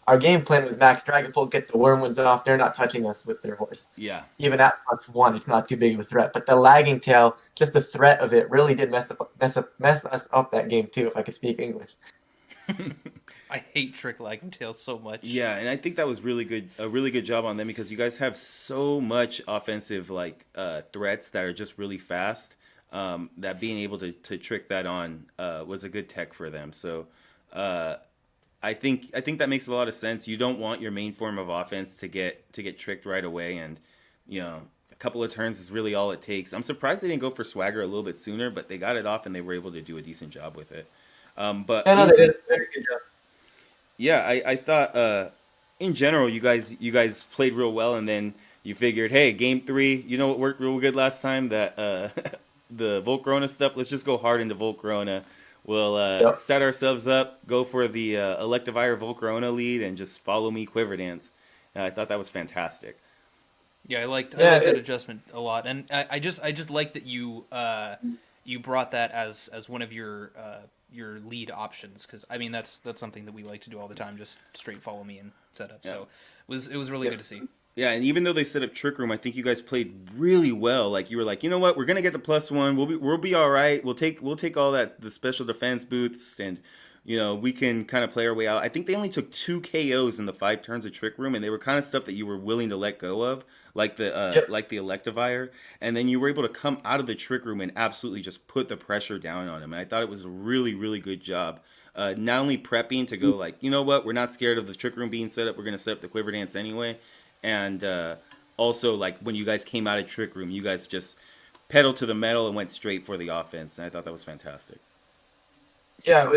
Our game plan was max Dragapult, get the Wormwoods off. They're not touching us with their horse.
Yeah.
Even at +1, it's not too big of a threat. But the lagging tail, just the threat of it, really did mess us up that game too. If I could speak English.
I hate Trick Lagging Tail so much.
Yeah, and I think that was a really good job on them because you guys have so much offensive threats that are just really fast. That being able to trick that on was a good tech for them. So I think that makes a lot of sense. You don't want your main form of offense to get tricked right away, and a couple of turns is really all it takes. I'm surprised they didn't go for swagger a little bit sooner, but they got it off and they were able to do a decent job with it. But
I know they did a very good job.
yeah, I thought in general you guys played real well, and then you figured, hey, game 3, you know what worked real good last time? That the Volcarona stuff. Let's just go hard into Volcarona. We'll set ourselves up, go for the Electivire Volcarona lead, and just follow me Quiver Dance. I thought that was fantastic.
Yeah, I liked that adjustment a lot, and I just like that you brought that as one of your lead options, because I mean that's something that we like to do all the time, just straight follow me and set up. Yeah. So it was really good to see.
Yeah, and even though they set up Trick Room, I think you guys played really well. Like you were like, you know what, we're gonna get the +1. We'll be all right. We'll take all the special defense booths, and we can kind of play our way out. I think they only took 2 KOs in the 5 turns of Trick Room, and they were kind of stuff that you were willing to let go of, like the Electivire, and then you were able to come out of the Trick Room and absolutely just put the pressure down on him. And I thought it was a really, really good job. Not only prepping to go like, you know what, we're not scared of the Trick Room being set up. We're gonna set up the Quiver Dance anyway. And also, like, when you guys came out of Trick Room, you guys just pedaled to the metal and went straight for the offense, and I thought that was fantastic.
Yeah,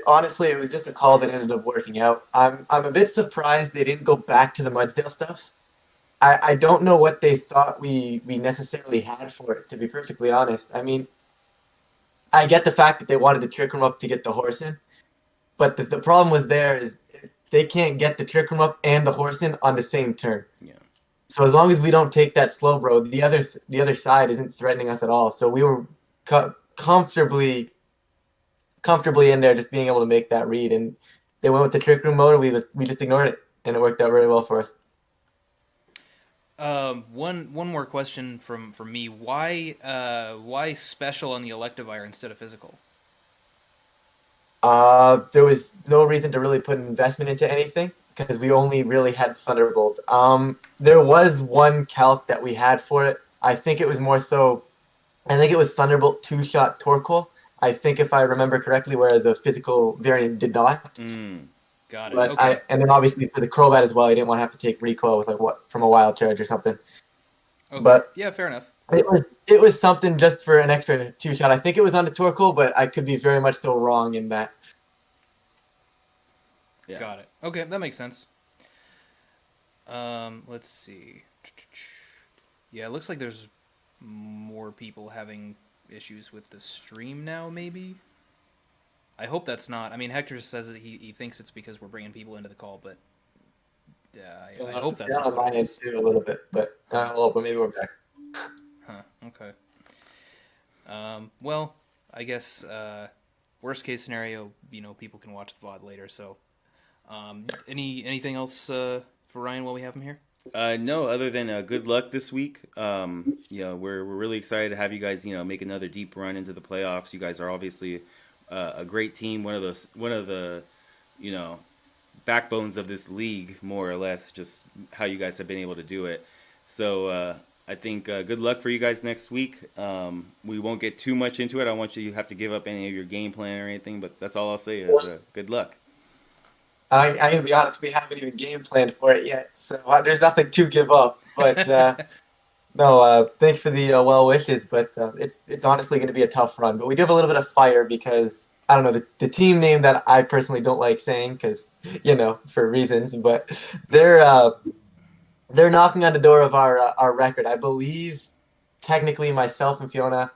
honestly, it was just a call that ended up working out. I'm a bit surprised they didn't go back to the Mudsdale stuffs. I don't know what they thought we necessarily had for it, to be perfectly honest. I mean, I get the fact that they wanted to Trick Room up to get the horse in, but the problem was there is they can't get the Trick Room up and the horse in on the same turn.
Yeah.
So as long as we don't take that slow, bro, the other side isn't threatening us at all. So we were comfortably in there, just being able to make that read. And they went with the Trick Room mode, and we just ignored it, and it worked out really well for us.
One more question from me. Why special on the Electivire instead of physical?
There was no reason to really put an investment into anything because we only really had Thunderbolt. There was one calc that we had for it. I think it was Thunderbolt 2-shot Torkoal. I think if I remember correctly, whereas a physical variant did not.
Got it.
But
okay.
and then obviously for the Crobat as well, I didn't want to have to take recoil with from a wild charge or something.
Okay.
But
yeah, fair enough.
It was something just for an extra 2-shot. I think it was on the Torkoal, but I could be very much so wrong in that.
Yeah.
Got it. Okay, that makes sense. Let's see. Yeah, it looks like there's more people having issues with the stream now, maybe? I hope that's not. I mean, Hector says that he thinks it's because we're bringing people into the call, but yeah, I hope that's not
on
what
my
it
end
is.
too a little bit, but but maybe we're back.
Huh, okay. Well, I guess worst case scenario, people can watch the VOD later. So, anything else for Ryan while we have him here?
No, other than good luck this week. We're really excited to have you guys, make another deep run into the playoffs. You guys are obviously a great team, one of the, you know, backbones of this league, more or less. Just how you guys have been able to do it. So I think good luck for you guys next week. We won't get too much into it. I don't want you to have to give up any of your game plan or anything, but that's all I'll say is good luck.
I'm gonna be honest, we haven't even game planned for it yet, so there's nothing to give up. But no, thanks for the well wishes, but it's honestly going to be a tough run. But we do have a little bit of fire because I don't know the team name that I personally don't like saying because for reasons, but they're knocking on the door of our record. I believe technically myself and Fiona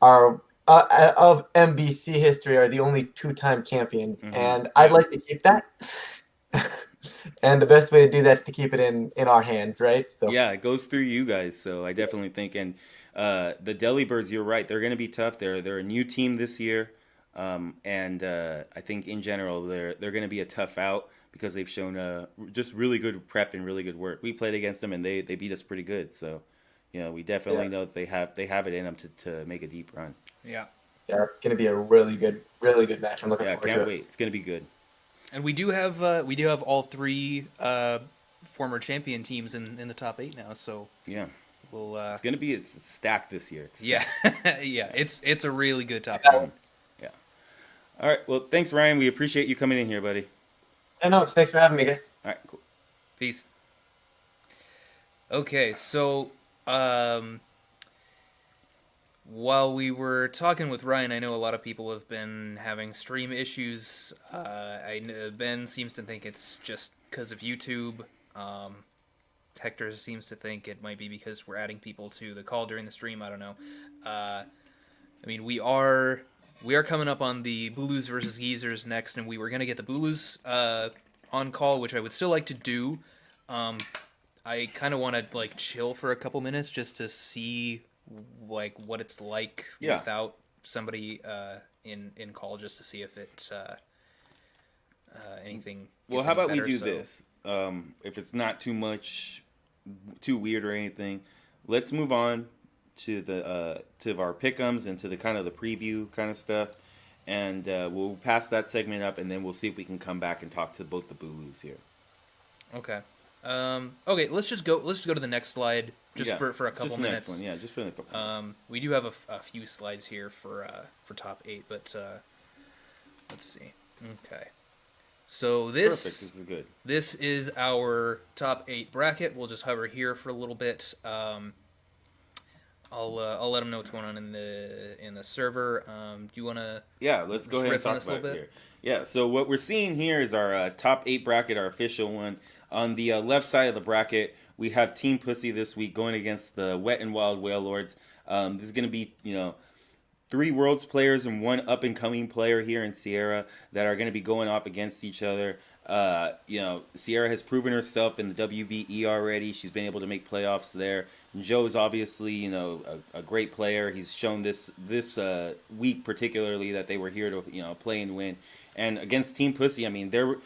are of MBC history are the only two-time champions, and I'd like to keep that. And the best way to do that is to keep it in our hands, right? So
Yeah, it goes through you guys. So I definitely think, and the Delibirds, you're right. They're going to be tough. They're a new team this year, and I think in general they're going to be a tough out because they've shown just really good prep and really good work. We played against them and they beat us pretty good. So we definitely know that they have it in them to make a deep run.
Yeah.
Yeah, it's going to be a really good match. I'm looking forward to it.
Can't wait. It's going to be good.
And we do have all three former champion teams in the top 8 now. So
yeah,
we'll.
It's going to be it's stacked this year.
Yeah, yeah. It's a really good top 8.
Yeah. All right. Well, thanks, Ryan. We appreciate you coming in here, buddy.
No, thanks for having me, guys.
All right. Cool.
Peace. Okay, so while we were talking with Ryan, I know a lot of people have been having stream issues. I know Ben seems to think it's just because of YouTube. Hector seems to think it might be because we're adding people to the call during the stream. I don't know. I mean, we are coming up on the Bulus versus Geezers next, and we were gonna get the Bulus on call, which I would still like to do. I kind of want to chill for a couple minutes just to see what it's like without somebody in call, just to see if it's anything.
Well, how about
better,
we do this? If it's not too weird or anything, let's move on to the to our pick'ems and to the kind of the preview kind of stuff, and we'll pass that segment up, and then we'll see if we can come back and talk to both the Bulus here.
Okay. Okay, let's just go to the next slide for a couple
just the
minutes.
Next one. Yeah, just for a couple.
We do have a few slides here for top 8, but let's see. Okay. So this
Perfect. This is good.
This is our top 8 bracket. We'll just hover here for a little bit. I'll let them know what's going on in the server. Do you want to?
Yeah, let's go ahead and talk about it here. Yeah, so what we're seeing here is our top 8 bracket, our official one. On the left side of the bracket, we have Team Pussy this week going against the Wet and Wild Wailords. This is going to be, 3 Worlds players and 1 up-and-coming player here in Sierra that are going to be going off against each other. Sierra has proven herself in the WBE already. She's been able to make playoffs there. And Joe is obviously, a great player. He's shown this week particularly that they were here to, play and win. And against Team Pussy, I mean, they're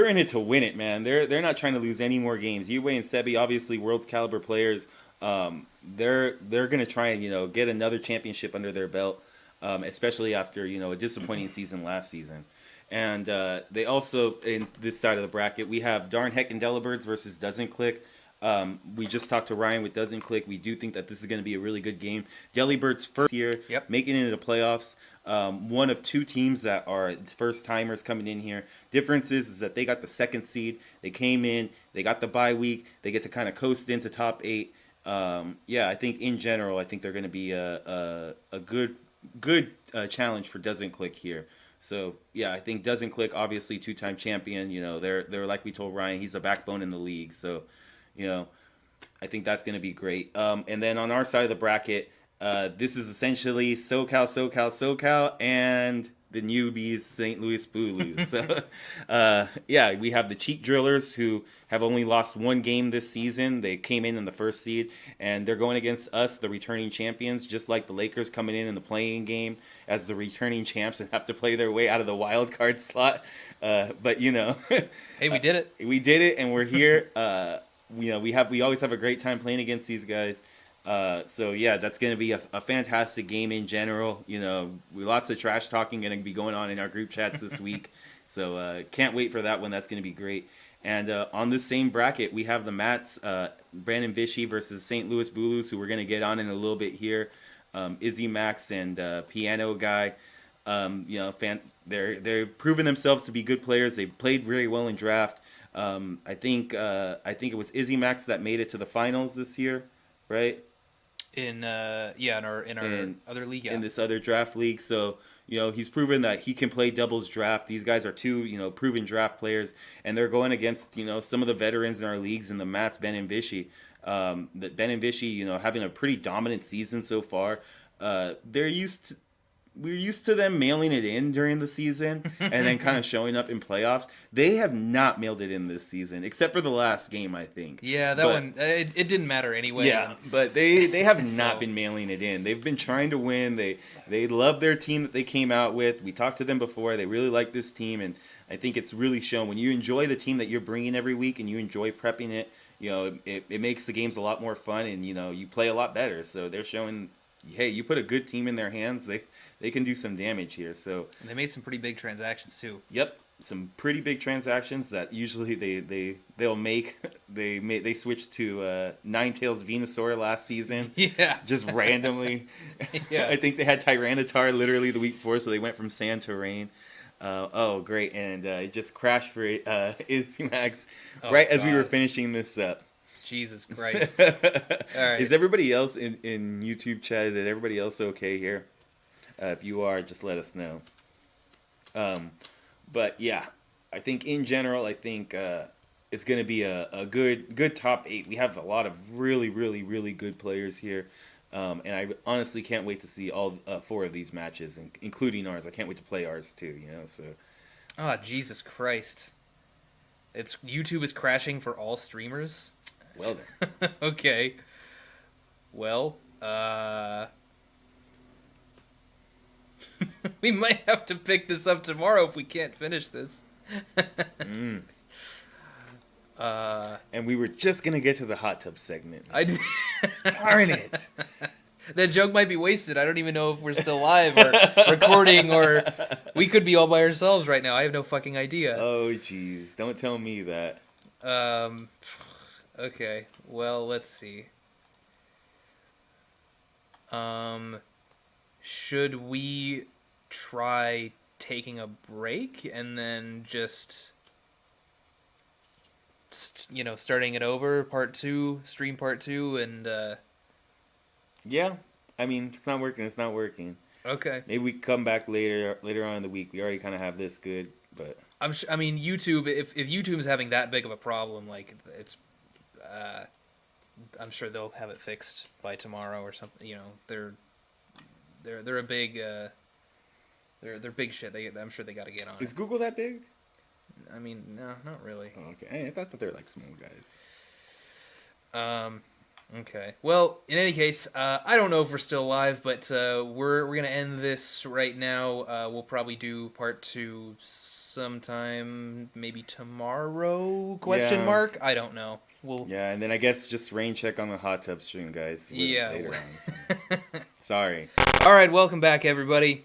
in it to win it, man. They're not trying to lose any more games. Yue and Sebi, obviously world's caliber players. They're gonna try and get another championship under their belt, especially after a disappointing season last season. And they also, in this side of the bracket, we have Darn Heck and Delibirds versus Doesn't Click. We just talked to Ryan with Doesn't Click. We do think that this is going to be a really good game. Delibirds first year, making it into the playoffs. One of 2 teams that are first timers coming in here. Difference is that they got the 2nd seed. They came in. They got the bye week. They get to kind of coast into top 8. I think in general, I think they're going to be a good challenge for Doesn't Click here. So yeah, I think doesn't click. Obviously, 2-time champion. You know, they're like we told Ryan, he's a backbone in the league. So, you know, I think that's going to be great. And then on our side of the bracket, this is essentially SoCal, and the newbies, St. Louis Booleas. So, yeah, we have the cheat drillers who have only lost one game this season. They came in the first seed, and they're going against us, the returning champions, just like the Lakers coming in the playing game as the returning champs and have to play their way out of the wild card slot. But you know,
Hey, we did it.
We did it, and we're here. You know, we always have a great time playing against these guys. So yeah, that's going to be a fantastic game in general. You know, lots of trash talking going to be going on in our group chats this week. So can't wait for that one. That's going to be great. And on this same bracket, we have the Mats, Brandon Vichy versus St. Louis Bulus, who we're going to get on in a little bit here. Izzy Max and Piano Guy. You know, they're proven themselves to be good players. They played very well in draft. I think it was Izzy Max that made it to the finals this year, right?
In our other league,
in this other draft league. So you know, he's proven that he can play doubles draft. These guys are two, you know, proven draft players, and they're going against, you know, some of the veterans in our leagues in the Mats, Ben and Vichy. That Ben and Vichy, you know, having a pretty dominant season so far. We're used to them mailing it in during the season and then kind of showing up in playoffs. They have not mailed it in this season, except for the last game, I think.
Yeah, one, it didn't matter anyway.
Yeah, but they have not been mailing it in. They've been trying to win. They love their team that they came out with. We talked to them before. They really like this team, and I think it's really shown. When you enjoy the team that you're bringing every week and you enjoy prepping it, you know, it makes the games a lot more fun, and, you know, you play a lot better. So they're showing, hey, you put a good team in their hands, they can do some damage here. So
they made some pretty big transactions too.
Yep, some pretty big transactions that usually they'll make. They switched to Ninetales Venusaur last season.
Yeah, just
randomly.
Yeah,
I think they had Tyranitar literally the week before, so they went from sand to rain. Oh, great! And it just crashed for Izzy Max right as we were finishing this up.
Jesus Christ! All right.
Is everybody else in YouTube chat? Is everybody else okay here? If you are, just let us know. But yeah, I think in general, it's going to be a good top 8. We have a lot of really, really, really good players here. And I honestly can't wait to see all 4 of these matches, including ours. I can't wait to play ours too, you know, so.
Oh, Jesus Christ. YouTube is crashing for all streamers?
Well then.
Okay. Well, we might have to pick this up tomorrow if we can't finish this.
And we were just going to get to the hot tub segment.
Darn it. That joke might be wasted. I don't even know if we're still live or recording, or we could be all by ourselves right now. I have no fucking idea.
Oh, jeez. Don't tell me that.
Okay. Well, let's see. Should we try taking a break and then just, you know, starting it over, stream part 2, and
yeah, I mean, if it's not working, it's not working.
Okay.
Maybe we come back later on in the week. We already kind of have this good, but
I mean, YouTube. If YouTube is having that big of a problem, like it's, I'm sure they'll have it fixed by tomorrow or something. You know, they're a big, they're big shit. I'm sure they got to get on.
Is Google that big?
I mean, no, not really.
Oh, okay, I thought that they're like small guys.
Okay. Well, in any case, I don't know if we're still live, but we're gonna end this right now. We'll probably do part 2 sometime, maybe tomorrow? Question mark? I don't know.
Yeah, and then I guess just rain check on the hot tub stream, guys.
Yeah.
Later on, so. Sorry.
All right, welcome back, everybody.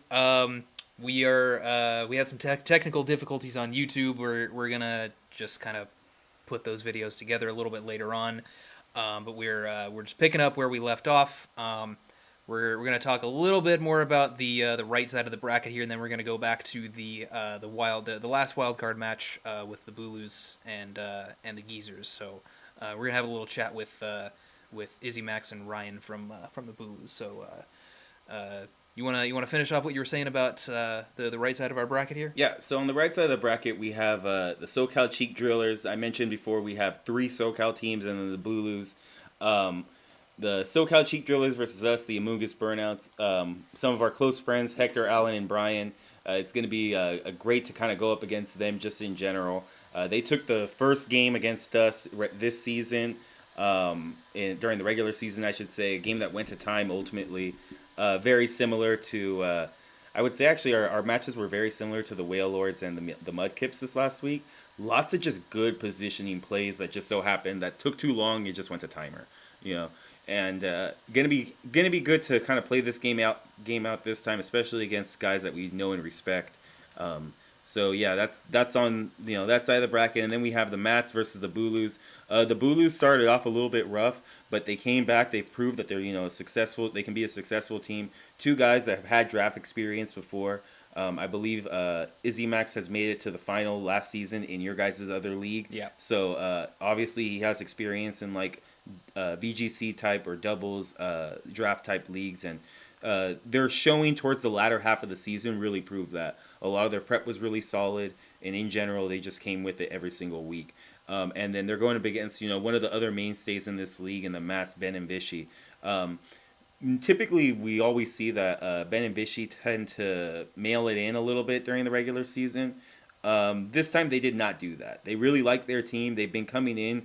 We had some technical difficulties on YouTube. We're gonna just kind of put those videos together a little bit later on. But we're just picking up where we left off. We're gonna talk a little bit more about the right side of the bracket here, and then we're gonna go back to the last wild card match with the Bulus and the Geezers. So we're gonna have a little chat with Izzy Max and Ryan from the Bulus. So wanna finish off what you were saying about the right side of our bracket here?
Yeah, so on the right side of the bracket, we have the SoCal Cheek Drillers. I mentioned before we have 3 SoCal teams, and then the Bulus. The SoCal Cheek Drillers versus us, the Amoonguss Burnouts. Some of our close friends, Hector, Allan, and Brian. It's going to be a great to kind of go up against them just in general. They took the first game against us this season, during the regular season, I should say, a game that went to time ultimately. Very similar to, I would say actually our matches were very similar to the Wailords and the Mudkips this last week. Lots of just good positioning plays that just so happened that took too long. It just went to timer, and gonna be good to kind of play this game out this time, especially against guys that we know and respect. So yeah, that's on that side of the bracket, and then we have the Mats versus the Bulus. The Bulus started off a little bit rough, but they came back. They've proved that they're successful. They can be a successful team. 2 guys that have had draft experience before. I believe Izzy Max has made it to the final last season in your guys' other league.
Yeah.
So obviously he has experience in like VGC type or doubles draft type leagues, and they're showing towards the latter half of the season really prove that. A lot of their prep was really solid, and in general they just came with it every single week. And then they're going up against one of the other mainstays in this league in the Mats, Ben and Vichy. Typically, we always see that Ben and Vichy tend to mail it in a little bit during the regular season. This time, they did not do that. They really like their team. They've been coming in.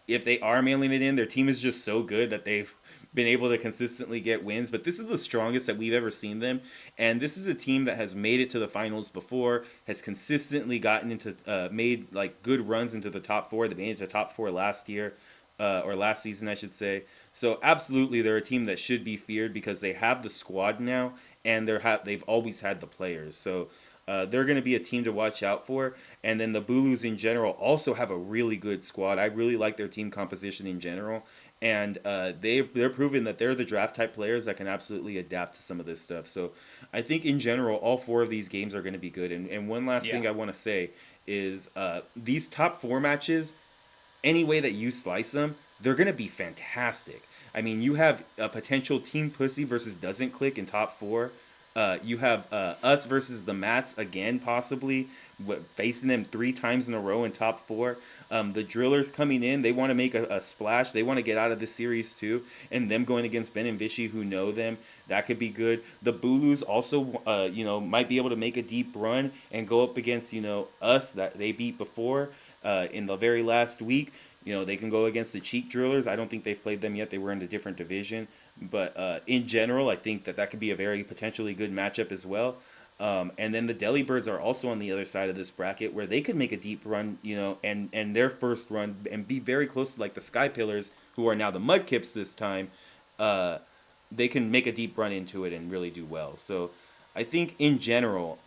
If they are mailing it in, their team is just so good that they've been able to consistently get wins. But this is the strongest that we've ever seen them. And this is a team that has made it to the finals before, has consistently gotten into, made like good runs into the top 4. They made it to top 4 last year. Or last season, I should say. So absolutely, they're a team that should be feared because they have the squad now, and they've always had the players. So they're going to be a team to watch out for. And then the Bulus in general also have a really good squad. I really like their team composition in general, and they're proving that they're the draft type players that can absolutely adapt to some of this stuff. So I think in general, all 4 of these games are going to be good. And one last thing I want to say is these top 4 matches, any way that you slice them, they're going to be fantastic. I mean, you have a potential Team Pussy versus Doesn't Click in top 4. You have us versus the Mats again, possibly, facing them 3 times in a row in top 4. The Drillers coming in, they want to make a splash. They want to get out of this series too. And them going against Ben and Vichy, who know them, that could be good. The Bulus also, might be able to make a deep run and go up against, us that they beat before. In the very last week, they can go against the Cheek Drillers. I don't think they've played them yet. They were in a different division. But in general, I think that could be a very potentially good matchup as well. And then the Deli Birds are also on the other side of this bracket where they could make a deep run, and their first run and be very close to like the Sky Pillars, who are now the Mudkips this time. They can make a deep run into it and really do well. So I think in general,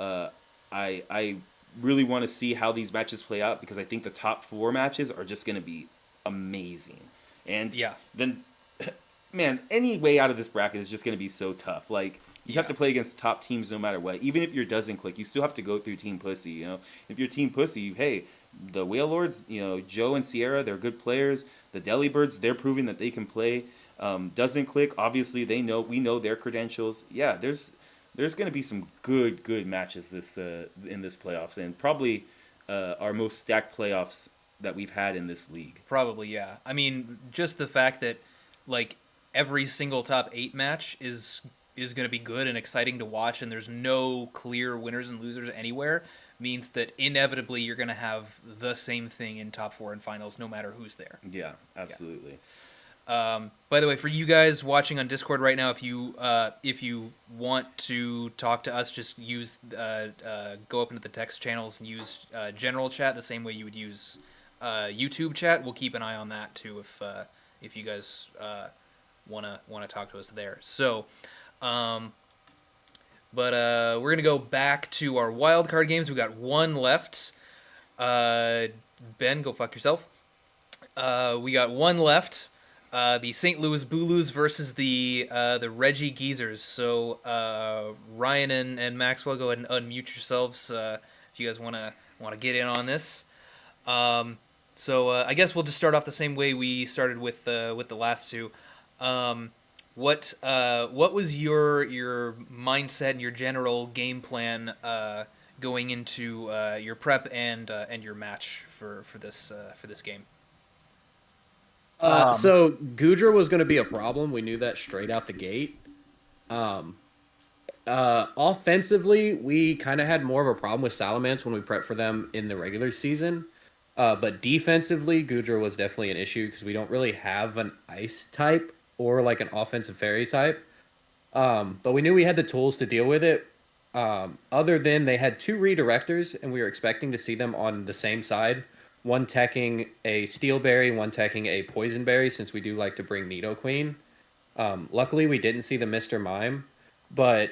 I really want to see how these matches play out because I think the top 4 matches are just going to be amazing. And then, man, any way out of this bracket is just going to be so tough. Like, you have to play against top teams no matter what. Even if you're Doesn't Click, you still have to go through Team Pussy, If you're Team Pussy, hey, the Wailords, Joe and Sierra, they're good players. The Deli Birds, they're proving that they can play. Doesn't Click, obviously, we know their credentials. Yeah, there's going to be some good matches in this playoffs, and probably our most stacked playoffs that we've had in this league.
Probably, yeah. I mean, just the fact that like every single top 8 match is going to be good and exciting to watch, and there's no clear winners and losers anywhere, means that inevitably you're going to have the same thing in top 4 and finals, no matter who's there.
Yeah, absolutely.
By the way, for you guys watching on Discord right now, if you want to talk to us, just use go up into the text channels and use general chat the same way you would use YouTube chat. We'll keep an eye on that too if you guys wanna talk to us there. So, but we're gonna go back to our wild card games. We got 1 left. Ben, go fuck yourself. We got 1 left. The St. Louis Bulus versus the Regigeezers. So Ryan and Maxwell, go ahead and unmute yourselves if you guys want to get in on this. So I guess we'll just start off the same way we started with the last 2. what was your mindset and your general game plan going into your prep and your match for this game?
So Gudra was going to be a problem. We knew that straight out the gate. Offensively, we kind of had more of a problem with Salamence when we prepped for them in the regular season. But defensively, Gudra was definitely an issue because we don't really have an ice type or like an offensive fairy type. But we knew we had the tools to deal with it. Other than they had 2 redirectors, and we were expecting to see them on the same side. One teching a Steel Berry, one teching a Poison Berry, since we do like to bring Nidoqueen. Luckily, we didn't see the Mr. Mime, but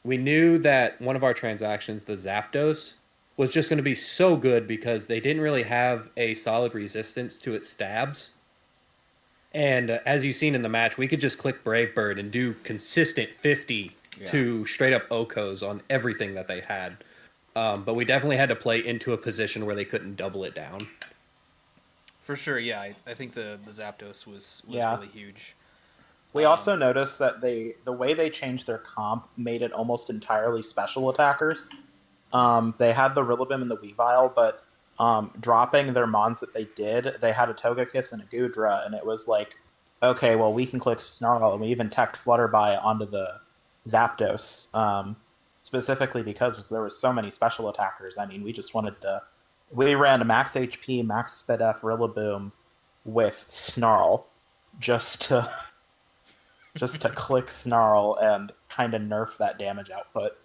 we knew that one of our transactions, the Zapdos, was just going to be so good because they didn't really have a solid resistance to its stabs. And as you've seen in the match, we could just click Brave Bird and do consistent 50 to straight up Okos on everything that they had. But we definitely had to play into a position where they couldn't double it down.
For sure, yeah. I think the Zapdos was
Yeah.
really huge.
We also noticed that the way they changed their comp made it almost entirely special attackers. They had the Rillaboom and the Weavile, but dropping their mons that they did, they had a Togekiss and a Gudra, and it was like, okay, well, we can click Snarl, and we even teched Flutterby onto the Zapdos, specifically because there was so many special attackers. I mean, we just wanted to... We ran a max HP, max Sped F Rillaboom with Snarl just to click Snarl and kind of nerf that damage output.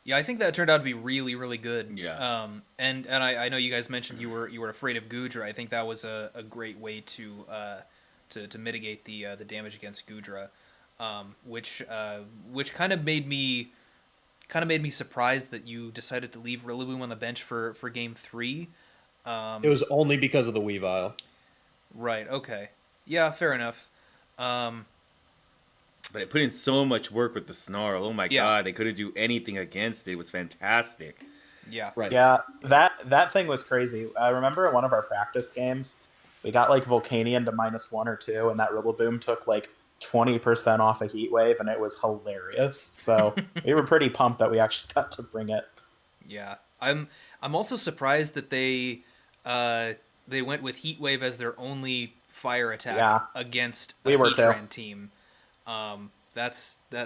Yeah, I think that turned out to be really, really good.
Yeah.
And I know you guys mentioned you were afraid of Gudra. I think that was a great way to mitigate the damage against Gudra, which kind of made me surprised that you decided to leave Rillaboom on the bench for game 3.
It was only because of the Weavile.
Right. Okay. Yeah. Fair enough.
But it put in so much work with the Snarl. Oh my god, they couldn't do anything against it. It was fantastic.
Yeah.
Right.
Yeah, that thing was crazy. I remember in one of our practice games, we got like Volcanion to -1 or 2, and that Rillaboom took like 20% off a Heat Wave, and it was hilarious. So we were pretty pumped that we actually got to bring it.
Yeah. I'm also surprised that they went with Heat Wave as their only fire attack against a Heatran team. That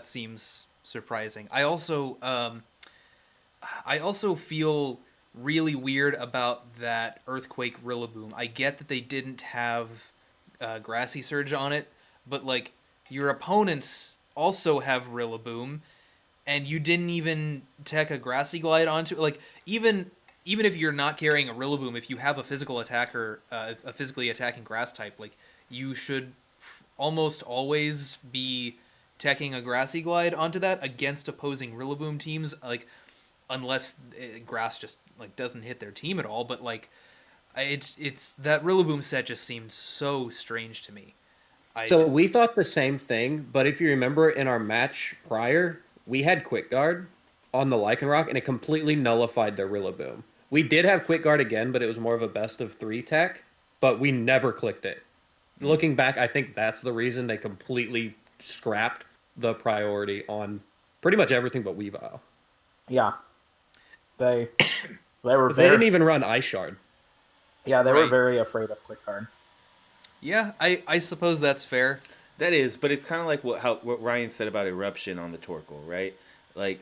seems surprising. I also feel really weird about that Earthquake Rillaboom. I get that they didn't have Grassy Surge on it, but like your opponents also have Rillaboom, and you didn't even tech a Grassy Glide onto it. Like even if you're not carrying a Rillaboom, if you have a physical attacker, a physically attacking grass type, like you should almost always be teching a Grassy Glide onto that against opposing Rillaboom teams, like unless grass just like doesn't hit their team at all. But like it's that Rillaboom set just seemed so strange to me.
So we thought the same thing, but if you remember in our match prior, we had Quick Guard on the Lycanroc, and it completely nullified their Rillaboom. We did have Quick Guard again, but it was more of a best of 3 tech, but we never clicked it. Looking back, I think that's the reason they completely scrapped the priority on pretty much everything but Weavile.
Yeah. They were
They didn't even run Ice Shard.
Yeah, they were very afraid of Quick Guard.
Yeah, I suppose that's fair.
That is, but it's kind of like what Ryan said about Eruption on the Torkoal, right? Like,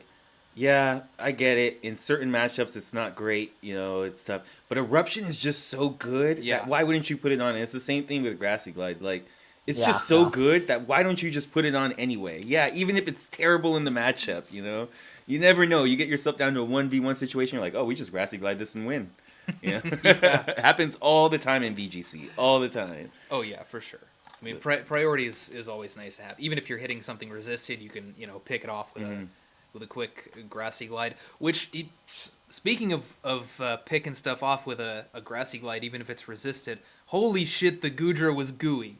yeah, I get it. In certain matchups, it's not great. It's tough. But Eruption is just so good.
Yeah.
Why wouldn't you put it on? And it's the same thing with Grassy Glide. Like, it's just so good that why don't you just put it on anyway? Yeah, even if it's terrible in the matchup, You never know. You get yourself down to a 1v1 situation, you're like, oh, we just Grassy Glide this and win. It happens all the time in VGC. All the time.
Oh, yeah, for sure. I mean, priority is always nice to have. Even if you're hitting something resisted, you can, pick it off with a quick Grassy Glide. Which, speaking of picking stuff off with a Grassy Glide, even if it's resisted, holy shit, the Gudra was gooey.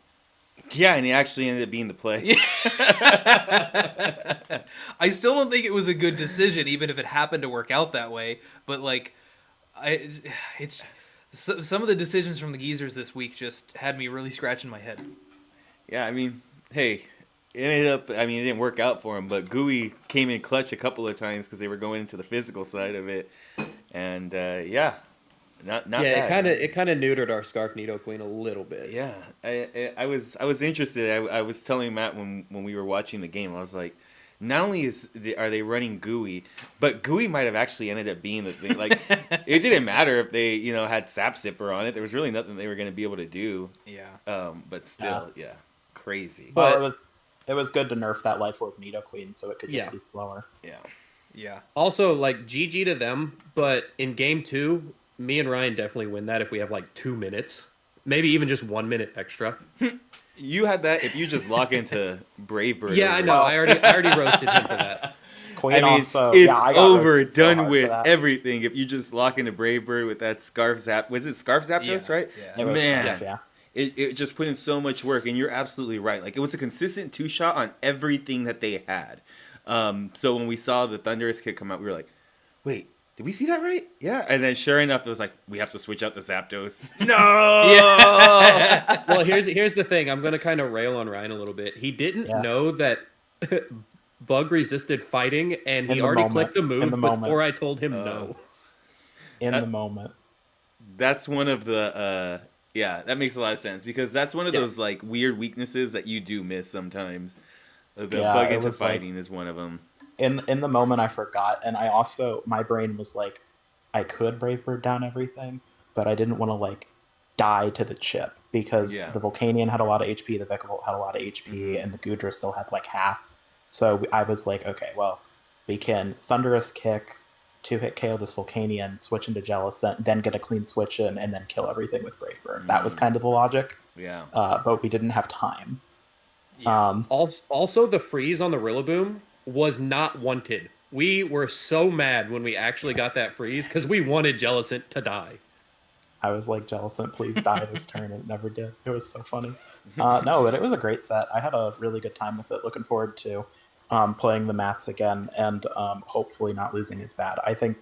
Yeah, and he actually ended up being the play.
I still don't think it was a good decision, even if it happened to work out that way. But some of the decisions from the Geezers this week just had me really scratching my head.
Yeah, I mean, hey, ended up, I mean, it didn't work out for him, but Gooey came in clutch a couple of times because they were going into the physical side of it. And yeah, not
Yeah,
bad.
it kind of neutered our Scarf Nidoqueen a little bit.
Yeah, I was interested. I was telling Matt when we were watching the game, I was like, not only are they running Gooey, but Gooey might have actually ended up being the thing. Like, it didn't matter if they had Sap Sipper on it. There was really nothing they were going to be able to do.
Yeah.
But still, yeah, crazy.
Well, it was good to nerf that Life Orb Nidoqueen so it could just be slower.
Yeah.
Yeah.
Also, like, GG to them, but in game 2, me and Ryan definitely win that if we have like 2 minutes, maybe even just 1 minute extra.
You had that if you just lock into Brave Bird.
Yeah, I know. I already roasted him for that.
Queen
I mean,
also,
it's
I got
over,
roasted so
done
hard for
with
that.
everything. If you just lock into Brave Bird with that Scarf Zap, was it Scarf Zapdos, right?
Yeah.
It was
Man,
rough, yeah.
it just put in so much work, and you're absolutely right. Like, it was a consistent 2-shot on everything that they had. So when we saw the Thunderous Kick come out, we were like, wait, did we see that right? Yeah. And then sure enough, it was like, we have to switch out the Zapdos. No!
Yeah.
Well, here's the thing. I'm going to kind of rail on Ryan a little bit. He didn't know that Bug resisted fighting, and he already clicked the move before I told him no.
In the moment.
That's one of the, yeah, that makes a lot of sense, because that's one of those, like, weird weaknesses that you do miss sometimes. The bug into fighting is one of them.
In the moment, I forgot, and I also, my brain was like, I could Brave Bird down everything, but I didn't want to, like, die to the chip, because the Volcanion had a lot of HP, the Vikavolt had a lot of HP, and the Goodra still had, like, half. So I was like, okay, well, we can Thunderous Kick, 2-hit KO this Volcanion, switch into Jellicent, then get a clean switch in, and then kill everything with Brave Bird. That was kind of the logic.
Yeah.
But we didn't have time.
Yeah.
Also, the freeze on the Rillaboom was not wanted. We were so mad when we actually got that freeze because we wanted Jellicent to die.
I was like, Jellicent, please die this turn. It never did. It was so funny. No, but it was a great set. I had a really good time with it. Looking forward to playing the mats again and hopefully not losing as bad. I think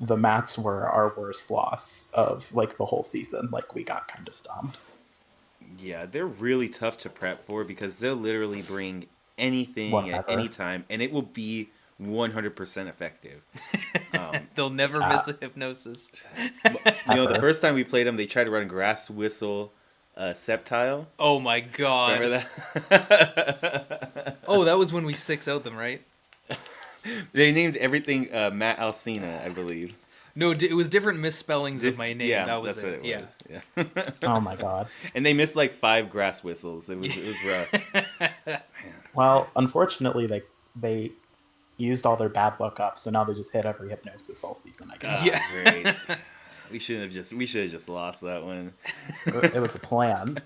the mats were our worst loss of like the whole season. Like, we got kind of stomped.
Yeah, they're really tough to prep for because they'll literally bring anything at any time, and it will be 100% effective.
They'll never miss a hypnosis.
The first time we played them, they tried to run Grass Whistle Sceptile.
Oh my god.
Remember that?
Oh, that was when we 6-0'd them, right?
They named everything Matt Alcina, I believe.
No, it was different misspellings of my name.
Yeah,
that was
that's what it was. Yeah.
Oh my god.
And they missed like 5 Grass Whistles. It was rough.
Well, unfortunately, they used all their bad luck up, so now they just hit every hypnosis all season, I guess.
Great. We should have just lost that one.
It was a plan.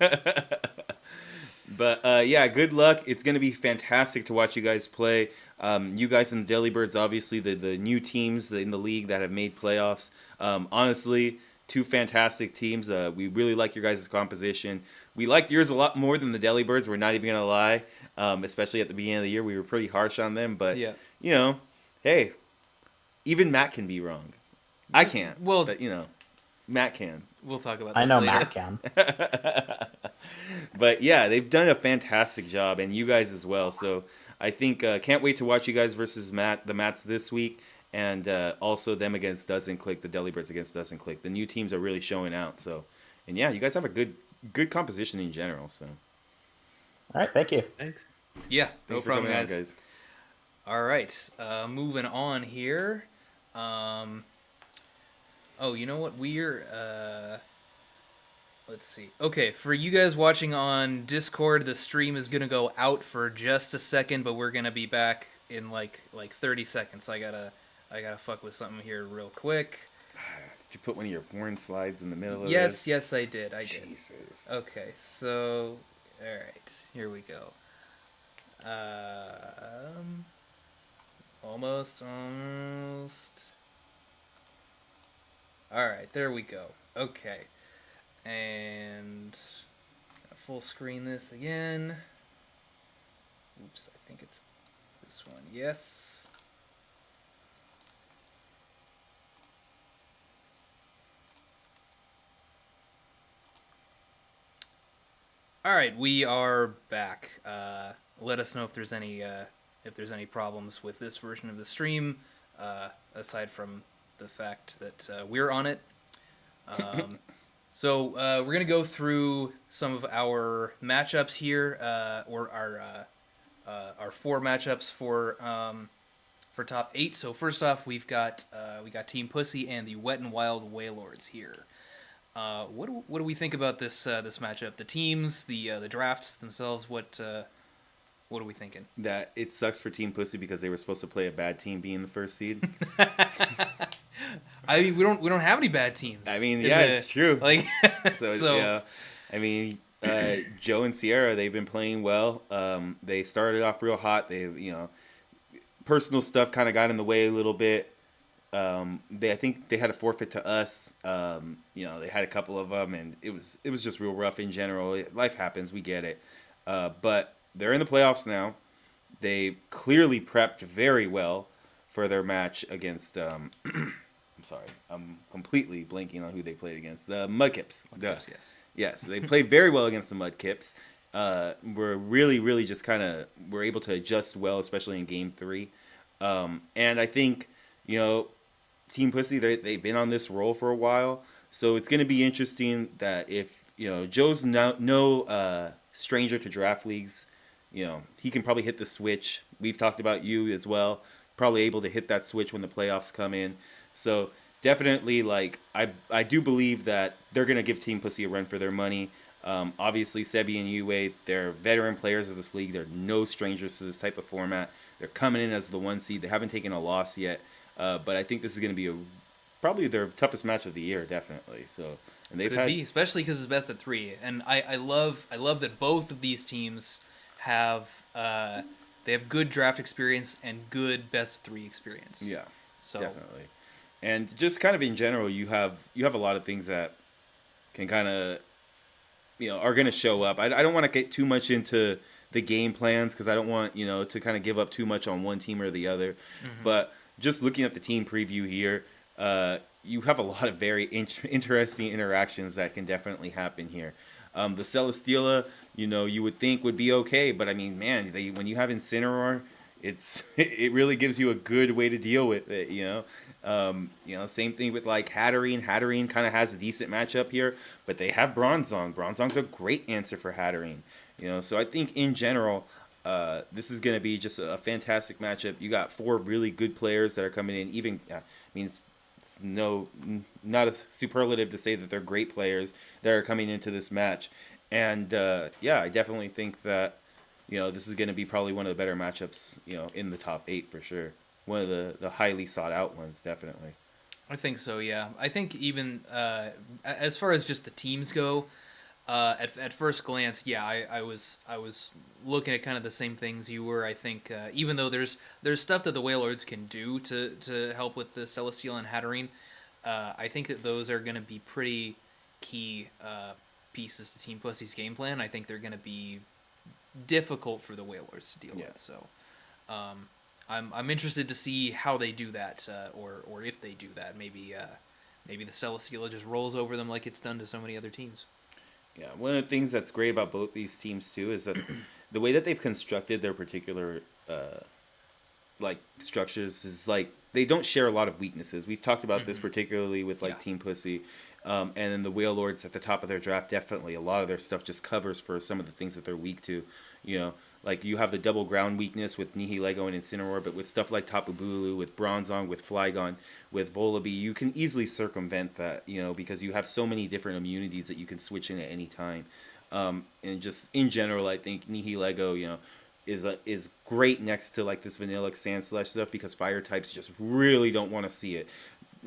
But yeah, good luck. It's going to be fantastic to watch you guys play. You guys and the Delibirds, obviously the new teams in the league that have made playoffs. Honestly, 2 fantastic teams. We really like your guys' composition. We liked yours a lot more than the Delibirds. We're not even going to lie. Especially at the beginning of the year, we were pretty harsh on them. But, hey, even Matt can be wrong. I can't.
Well,
but, Matt can.
We'll talk about this
I know
later.
Matt can.
But yeah, they've done a fantastic job, and you guys as well. So I think can't wait to watch you guys versus the Mats this week, and also them against Doesn't Click, the Delibirds against Doesn't Click. The new teams are really showing out. So, and yeah, you guys have a good composition in general. So,
All right, thank you.
Thanks.
Yeah, no
thanks for
problem,
coming out,
guys. All right, moving on here. Oh, you know what? Let's see. Okay, for you guys watching on Discord, the stream is gonna go out for just a second, but we're gonna be back in like 30 seconds. I gotta fuck with something here real quick.
Did you put one of your porn slides in the middle of
Yes,
this?
yes, I did.
Jesus.
Okay, so all right, here we go. Almost. All right, there we go. Okay. And full screen this again. Oops, I think it's this one. Yes. All right, we are back. let us know if there's any problems with this version of the stream, aside from the fact that we're on it. So we're gonna go through some of our matchups here, or our 4 matchups for top 8. So first off, we got Team Pussy and the Wet and Wild Wailords here. What do we think about this matchup? The teams, the drafts themselves. What are we thinking?
That it sucks for Team Pussy because they were supposed to play a bad team being the first seed.
I mean, we don't have any bad teams.
I mean, yeah, it's true.
Like,
so yeah, I mean, Joe and Sierra, they've been playing well. They started off real hot. They, personal stuff kind of got in the way a little bit. I think they had a forfeit to us. They had a couple of them, and it was just real rough in general. Life happens, we get it. But they're in the playoffs now. They clearly prepped very well for their match against. I'm sorry, I'm completely blanking on who they played against. The Mudkips.
Mudkips, yes.
Yes, they played very well against the Mudkips. We're really just we're able to adjust well, especially in Game 3. And I think, Team Pussy, they've been on this roll for a while. So it's going to be interesting that if, Joe's no stranger to draft leagues, he can probably hit the switch. We've talked about you as well, probably able to hit that switch when the playoffs come in. So definitely, I do believe that they're going to give Team Pussy a run for their money. Obviously, Sebi and Yue, they're veteran players of this league. They're no strangers to this type of format. They're coming in as the 1 seed. They haven't taken a loss yet. But I think this is going to be probably their toughest match of the year, definitely. So, and they've
Could be, especially because it's best of 3. And I love that both of these teams have good draft experience and good best of 3 experience.
Yeah,
so
definitely. And just kind of in general, you have a lot of things that can kind of, are going to show up. I don't want to get too much into the game plans because I don't want, to kind of give up too much on one team or the other. Mm-hmm. But just looking at the team preview here, you have a lot of very interesting interactions that can definitely happen here. The Celesteela, you would think would be okay, but I mean, man, when you have Incineroar, it really gives you a good way to deal with it. Same thing with like Hatterene. Hatterene kind of has a decent matchup here, but they have Bronzong. Bronzong's a great answer for Hatterene. So I think in general, this is going to be just a fantastic matchup. You got 4 really good players that are coming in. Even it's not a superlative to say that they're great players that are coming into this match. And I definitely think that this is going to be probably one of the better matchups in the top 8 for sure. One of the highly sought out ones, definitely.
I think so, yeah. I think even as far as just the teams go, at first glance, yeah, I was looking at kind of the same things you were. I think even though there's stuff that the Wailords can do to help with the Celesteela and Hatterene, I think that those are going to be pretty key pieces to Team Pussy's game plan. I think they're going to be difficult for the Wailords to deal with. So I'm interested to see how they do that, or if they do that. Maybe the Celesteela just rolls over them like it's done to so many other teams.
Yeah, one of the things that's great about both these teams too is that the way that they've constructed their particular structures is they don't share a lot of weaknesses. We've talked about this particularly with Team Pussy, and then the Wailords at the top of their draft. Definitely, a lot of their stuff just covers for some of the things that they're weak to. You have the double ground weakness with Nihilego and Incineroar, but with stuff like Tapu Bulu, with Bronzong, with Flygon, with Volibee, you can easily circumvent that, because you have so many different immunities that you can switch in at any time. And just in general, I think Nihilego, is great next to this Vanilla Sandslash stuff because fire types just really don't want to see it.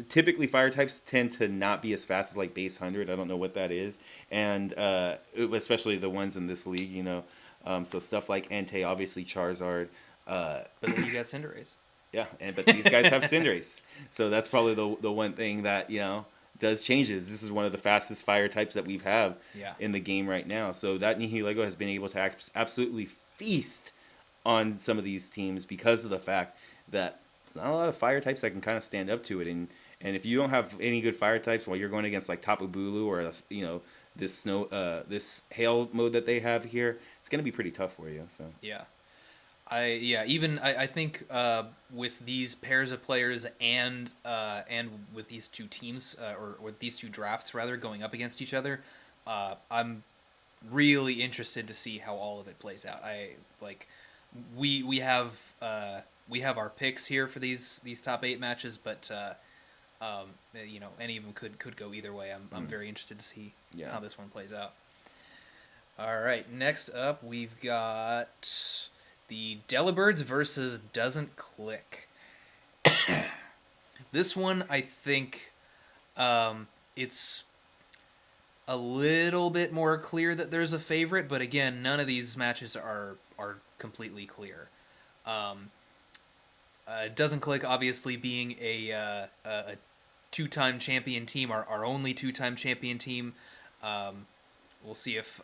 Typically, fire types tend to not be as fast as base 100. I don't know what that is, and especially the ones in this league, So stuff like Entei, obviously Charizard.
But then you got Cinderace.
Yeah, but these guys have Cinderace. So that's probably the one thing that, does changes. This is one of the fastest fire types that we have in the game right now. So that Nihilego has been able to absolutely feast on some of these teams because of the fact that there's not a lot of fire types that can kind of stand up to it. And if you don't have any good fire types while you're going against Tapu Bulu or, this hail mode that they have here, it's going to be pretty tough for you. So
yeah, I think with these pairs of players and with these two teams or with these two drafts rather going up against each other, I'm really interested to see how all of it plays out. I like we have our picks here for these top 8 matches, but any of them could go either way. I'm very interested to see how this one plays out. All right, next up we've got the Delibirds versus Doesn't Click. This one, I think, it's a little bit more clear that there's a favorite, but again, none of these matches are completely clear. Doesn't Click, obviously, being a 2-time champion team, our only 2-time champion team. We'll see if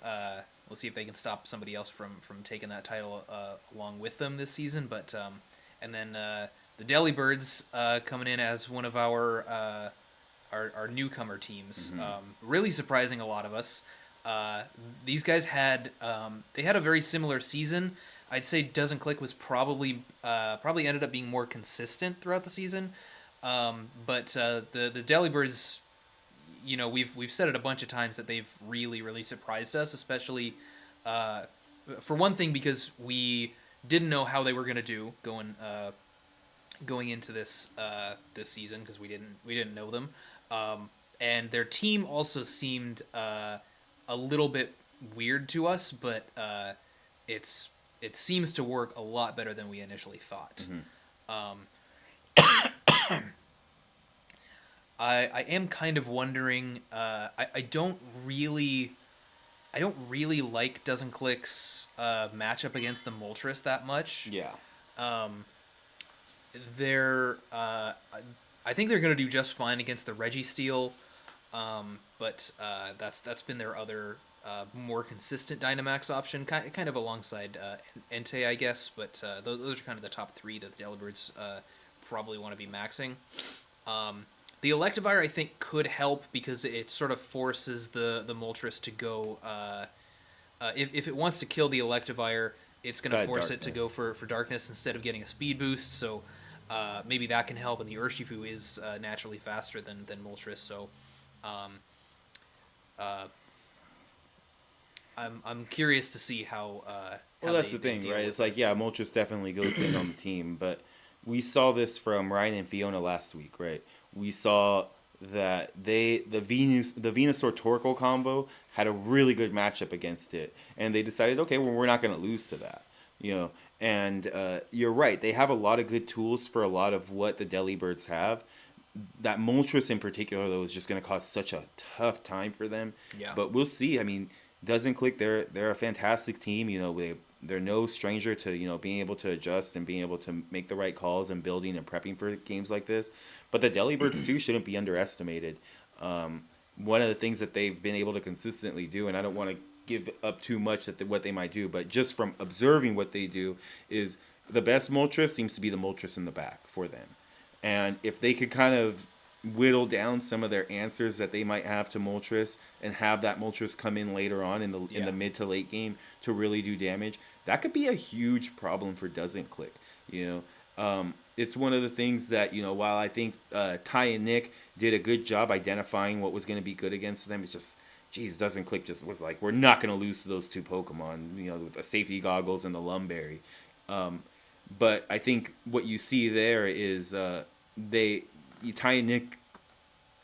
they can stop somebody else from taking that title along with them this season. But and then the Delibirds coming in as one of our newcomer teams, really surprising a lot of us. These guys had a very similar season. I'd say Doesn't Click was probably ended up being more consistent throughout the season. But the Delibirds, we've said it a bunch of times that they've really surprised us, especially for one thing because we didn't know how they were going to do going into this season because we didn't know them, and their team also seemed a little bit weird to us, but it seems to work a lot better than we initially thought. I am kind of wondering. I don't really like Doesn't Click's matchup against the Moltres that much.
Yeah.
I think they're gonna do just fine against the Registeel, but that's been their other more consistent Dynamax option, kind of alongside Entei, I guess. But those are kind of the top 3 that the Delibirds probably want to be maxing. The Electivire, I think, could help because it sort of forces the Moltres to go... if it wants to kill the Electivire, it's going to force it to go for Darkness instead of getting a speed boost, so maybe that can help, and the Urshifu is naturally faster than Moltres, so... I'm curious to see how
that's the thing, right? It's like, Moltres definitely goes in on the team, but we saw this from Ryan and Fiona last week, right? We saw that the Venusaur Torkoal combo had a really good matchup against it, and they decided, okay, well, we're not going to lose to that, And you're right; they have a lot of good tools for a lot of what the Delibirds have. That Moltres in particular, though, is just going to cause such a tough time for them. Yeah. But we'll see. I mean, Doesn't Click, they're a fantastic team. They're no stranger to being able to adjust and being able to make the right calls and building and prepping for games like this. But the Delibirds too shouldn't be underestimated. One of the things that they've been able to consistently do, and I don't want to give up too much at what they might do, but just from observing what they do, is the best Moltres seems to be the Moltres in the back for them. And if they could kind of whittle down some of their answers that they might have to Moltres and have that Moltres come in later on in the mid to late game to really do damage, that could be a huge problem for Doesn't Click. It's one of the things that, while I think Ty and Nick did a good job identifying what was going to be good against them, it's just, Doesn't Click just was like, we're not going to lose to those 2 Pokemon, with the safety goggles and the Lumberry. But I think what you see there is Ty and Nick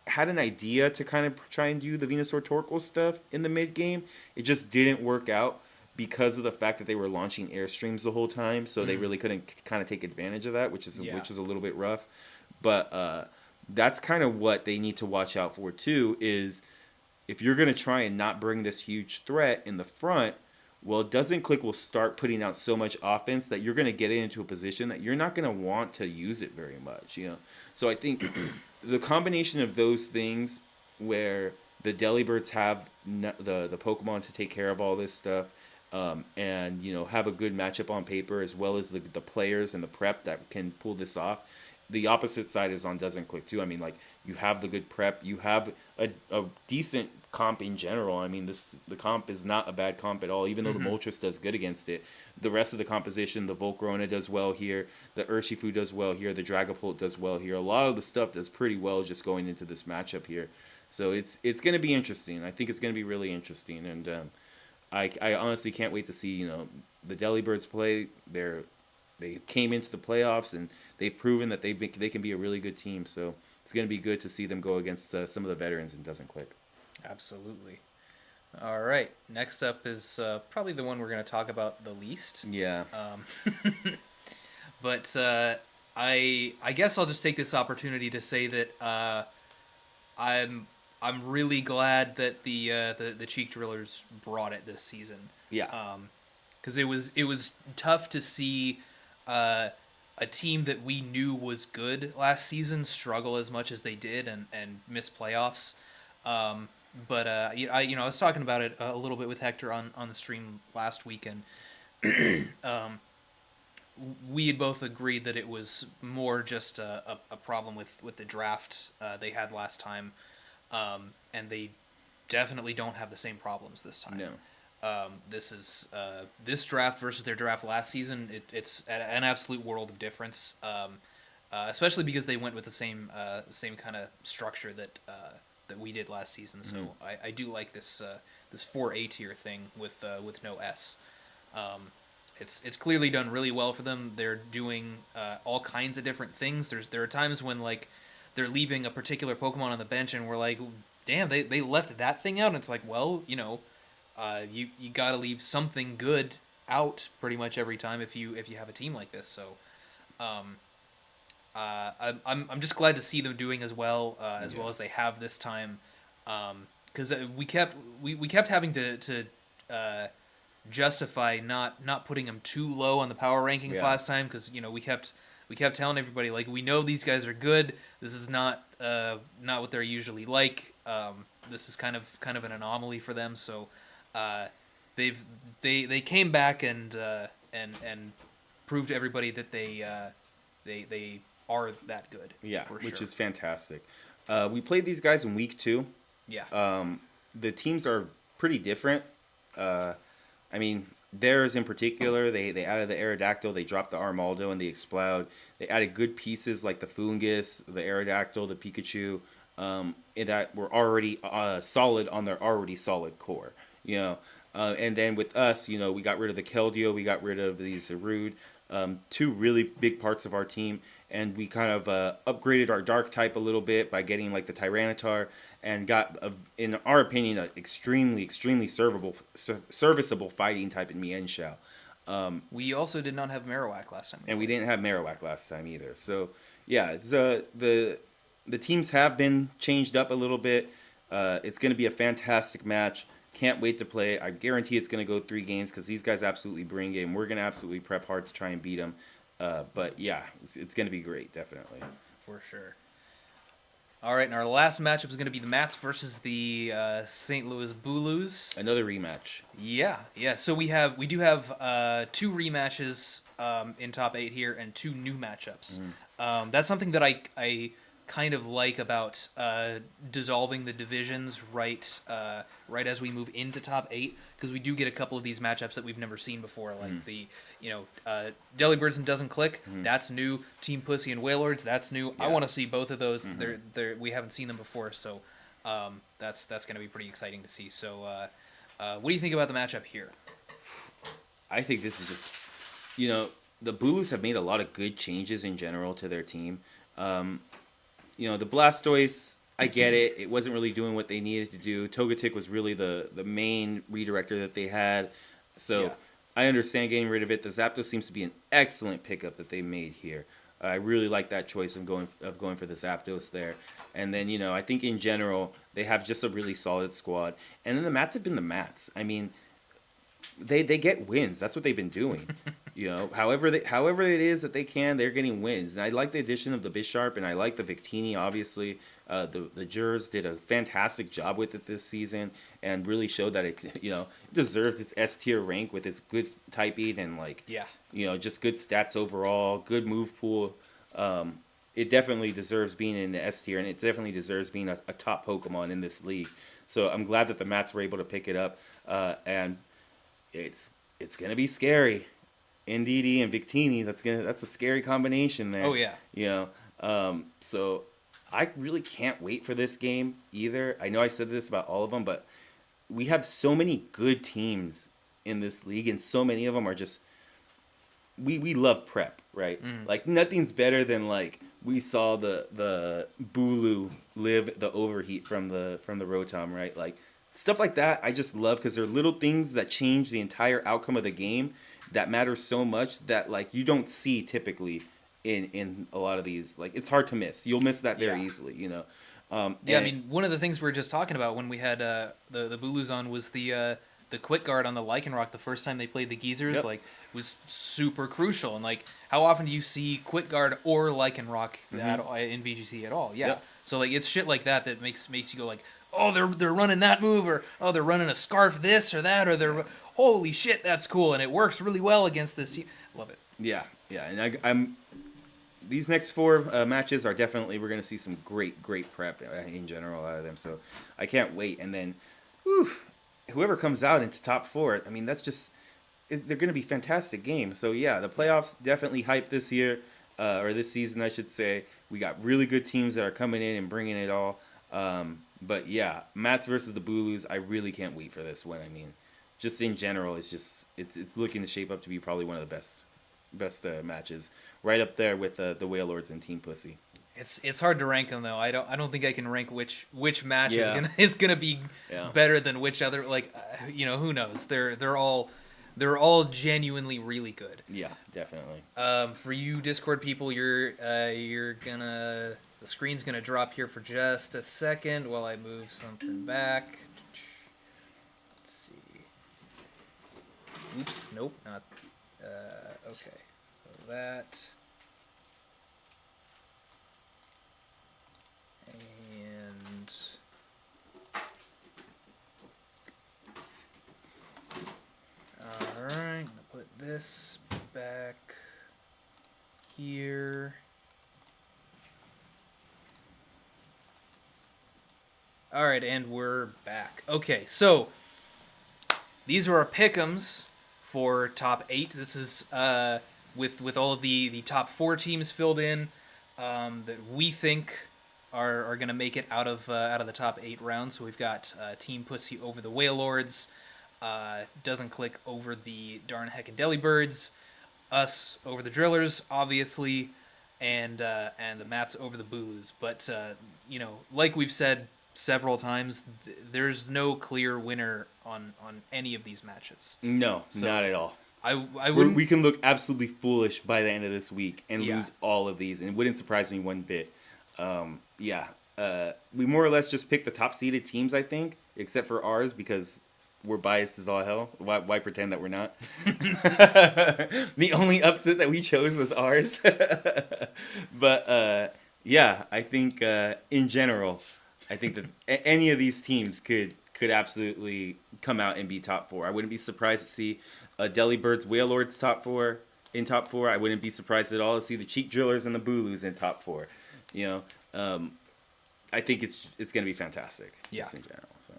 had an idea to kind of try and do the Venusaur Torkoal stuff in the mid game. It just didn't work out because of the fact that they were launching Airstreams the whole time, so they really couldn't kind of take advantage of that, which is a little bit rough. But that's kind of what they need to watch out for too. Is if you're going to try and not bring this huge threat in the front, well, Doesn't Click will start putting out so much offense that you're going to get into a position that you're not going to want to use it very much, So I think the combination of those things, where the Delibirds have the Pokemon to take care of all this stuff, and have a good matchup on paper, as well as the players and the prep that can pull this off, the opposite side is on doesn't click too. I mean, like, you have the good prep, you have a decent comp in general. I mean, the comp is not a bad comp at all, even though the Moltres does good against it. The rest of the composition, the Volcarona does well here, the Urshifu does well here, the Dragapult does well here. A lot of the stuff does pretty well just going into this matchup here. So it's going to be interesting. I think it's going to be really interesting, and I honestly can't wait to see the Delibirds play. They came into the playoffs and they've proven that they can be a really good team. So it's going to be good to see them go against some of the veterans and doesn't click.
Absolutely. All right. Next up is probably the one we're going to talk about the least.
Yeah.
But I guess I'll just take this opportunity to say that I'm really glad that the Cheek Drillers brought it this season.
Yeah.
Because it was tough to see a team that we knew was good last season struggle as much as they did and miss playoffs. But I was talking about it a little bit with Hector on the stream last weekend. We had both agreed that it was more just a problem with the draft they had last time, and they definitely don't have the same problems this time.
No.
This draft versus their draft last season. It's an absolute world of difference, especially because they went with the same kind of structure that we did last season. So I do like this 4A tier thing with no S. It's clearly done really well for them. They're doing all kinds of different things. There are times when like they're leaving a particular Pokemon on the bench and we're like, damn, they left that thing out. And it's like, well, you got to leave something good out pretty much every time if you have a team like this. So I'm just glad to see them doing as well as they have this time, because we kept having to justify not putting them too low on the power rankings last time, because we kept telling everybody, like, we know these guys are good. This is not what they're usually like. This is kind of an anomaly for them. So they came back and proved to everybody that they are that good.
Yeah,
for
which
sure.
is fantastic. We played these guys in week 2.
Yeah.
The teams are pretty different. I mean, theirs in particular, they added the Aerodactyl, they dropped the Armaldo and the Exploud. They added good pieces like the Foongus, the Aerodactyl, the Pikachu, that were already solid on their already solid core. And then with us, we got rid of the Keldeo, we got rid of the Zarude, 2 really big parts of our team, and we kind of upgraded our Dark type a little bit by getting like the Tyranitar, and got, in our opinion, an extremely serviceable fighting type in Mienshao.
We also did not have Marowak last time.
And we didn't have Marowak last time either. So yeah, the teams have been changed up a little bit. It's going to be a fantastic match. Can't wait to play. I guarantee it's going to go 3 games because these guys absolutely bring it, and we're going to absolutely prep hard to try and beat them. But yeah, it's going to be great, definitely.
For sure. All right, and our last matchup is going to be the Mats versus the St. Louis Bulus.
Another rematch.
Yeah. So we do have 2 rematches in top 8 here and 2 new matchups. That's something that I kind of like about dissolving the divisions right as we move into top 8, because we do get a couple of these matchups that we've never seen before, like the Delibirds and Doesn't Click. That's new. Team Pussy and Wailords, that's new.
Yeah.
I want to see both of those. We haven't seen them before, so that's going to be pretty exciting to see. So what do you think about the matchup here?
I think this is just, the Bulus have made a lot of good changes in general to their team. The Blastoise, I get it. It wasn't really doing what they needed to do. Togetic was really the main redirector that they had. So
Yeah.
I understand getting rid of it. The Zapdos seems to be an excellent pickup that they made here. I really like that choice of going for the Zapdos there. And then, I think in general, they have just a really solid squad. And then the Mats have been the Mats. I mean, they get wins. That's what they've been doing. However it is that they can, they're getting wins. And I like the addition of the Bisharp, and I like the Victini, obviously. The Jurs did a fantastic job with it this season, and really showed that it deserves its S tier rank with its good typing and just good stats overall, good move pool. it definitely deserves being in the S tier, and it definitely deserves being a top Pokemon in this league. So I'm glad that the Mats were able to pick it up, and it's gonna be scary. Ndidi and Victini, that's a scary combination there.
Oh yeah.
You know, so I really can't wait for this game either. I know I said this about all of them, but we have so many good teams in this league, and so many of them are just we love prep, right? Like nothing's better than like we saw the Bulu live the overheat from the Rotom, right? Like stuff like that I just love because they're little things that change the entire outcome of the game that matter so much that like you don't see typically in a lot of these. Like it's hard to miss. You'll miss that there easily, you know.
Yeah, I mean, one of the things we were just talking about when we had the Bulus on was the quick guard on the Lycanroc the first time they played the Geezers.
Yep.
Like, was super crucial. And like, how often do you see quick guard or Lycanroc in VGC at all? Yeah.
Yep.
So like, it's shit like that that makes you go like, oh, they're running that move, or oh, they're running a scarf this or that, or they're holy shit, that's cool, and it works really well against this team. Love it.
Yeah, and I'm these next 4 matches are definitely we're gonna see some great prep in general out of them. So I can't wait. And then, whoever comes out into top 4, I mean that's just they're gonna be fantastic games. So yeah, the playoffs definitely hyped this year or this season, I should say. We got really good teams that are coming in and bringing it all. But yeah, Mats versus the Bulus, I really can't wait for this one. I mean, just in general, it's looking to shape up to be probably one of the best matches, right up there with the Wailords and Team Pussy.
It's hard to rank them though. I don't think I can rank which match
Yeah.
is gonna be better than which other. Like who knows? They're all genuinely really good.
Yeah, definitely.
For you Discord people, you're gonna the screen's gonna drop here for just a second while I move something back. Let's see. Oops, nope, not. Okay, so that. And all right, I'm gonna put this back here. All right, and we're back. Okay, so these are our pick'ems for top 8. This is with all of the top 4 teams filled in that we think are going to make it out of the top 8 rounds. So we've got Team Pussy over the Wailords, Doesn't Click over the Darn Heckin' Delibirds, us over the Drillers, obviously, and the Mats over the Bulus. But like we've said several times, there's no clear winner on any of these matches.
No,
So,
not at all.
We
can look absolutely foolish by the end of this week and lose all of these, and it wouldn't surprise me one bit. We more or less just picked the top seeded teams, I think, except for ours because we're biased as all hell. Why pretend that we're not? The only upset that we chose was ours. But I think in general, I think that any of these teams could absolutely come out and be top 4. I wouldn't be surprised to see Delibirds, Wailords top 4 in top 4. I wouldn't be surprised at all to see the Cheek Drillers and the Bulus in top 4. I think it's going to be fantastic. Just in general. So.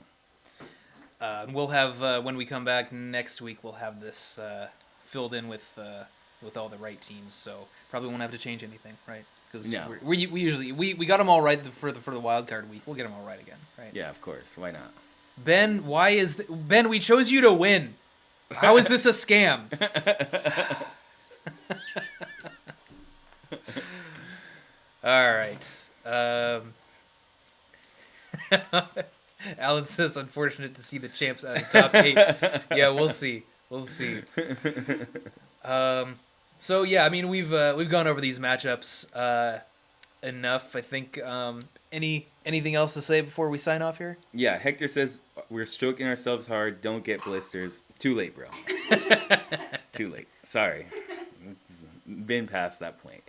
We'll have when we come back next week, we'll have this filled in with all the right teams. So probably won't have to change anything, right? Because we usually we got them all right for the wild card week. We'll get them all right again, right?
Yeah, of course. Why not?
Ben, Ben? We chose you to win. How is this a scam? All right. Alan says, "Unfortunate to see the champs out of top 8." Yeah, we'll see. So yeah, I mean we've gone over these matchups enough. I think anything else to say before we sign off here?
Yeah, Hector says we're stroking ourselves hard. Don't get blisters. Too late, bro. Too late. Sorry, it's been past that point.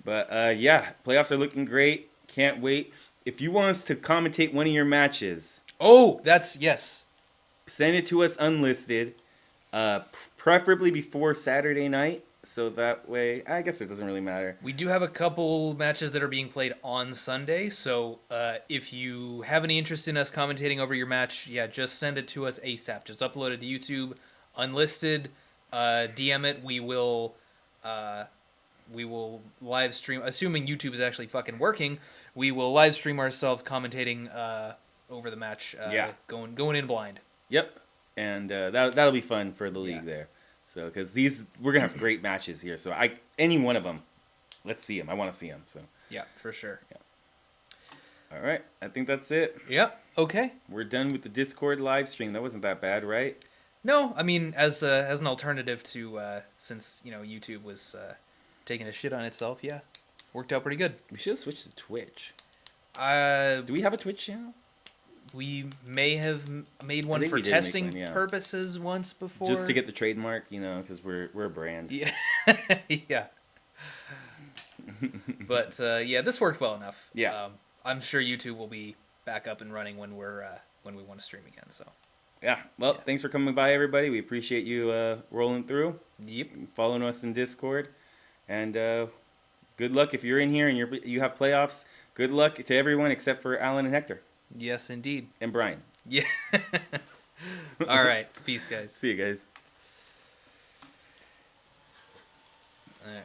But playoffs are looking great. Can't wait. If you want us to commentate one of your matches,
yes.
Send it to us unlisted. Preferably before Saturday night, so that way, I guess it doesn't really matter.
We do have a couple matches that are being played on Sunday, so if you have any interest in us commentating over your match, yeah, just send it to us ASAP. Just upload it to YouTube, unlisted, DM it. We will live stream, assuming YouTube is actually fucking working. We will live stream ourselves commentating over the match. Going in blind.
Yep, and that'll be fun for the league there. So because we're gonna have great matches here. So any one of them, let's see them. I want to see them. So
yeah, for sure.
Yeah. All right, I think that's it.
Yep. Okay.
We're done with the Discord live stream. That wasn't that bad, right?
No, I mean as an alternative to since YouTube was taking a shit on itself, yeah, worked out pretty good.
We should have switched to Twitch.
Do
we have a Twitch channel?
We may have made one for testing purposes once before.
Just to get the trademark, because we're a brand.
Yeah. Yeah. But this worked well enough.
Yeah.
I'm sure YouTube will be back up and running when we want to stream again. So.
Yeah. Well, thanks for coming by, everybody. We appreciate you rolling through.
Yep.
Following us in Discord, and good luck if you're in here and you have playoffs. Good luck to everyone except for Alan and Hector.
Yes, indeed.
And Brian.
Yeah. All right. Peace, guys.
See you guys.
All right.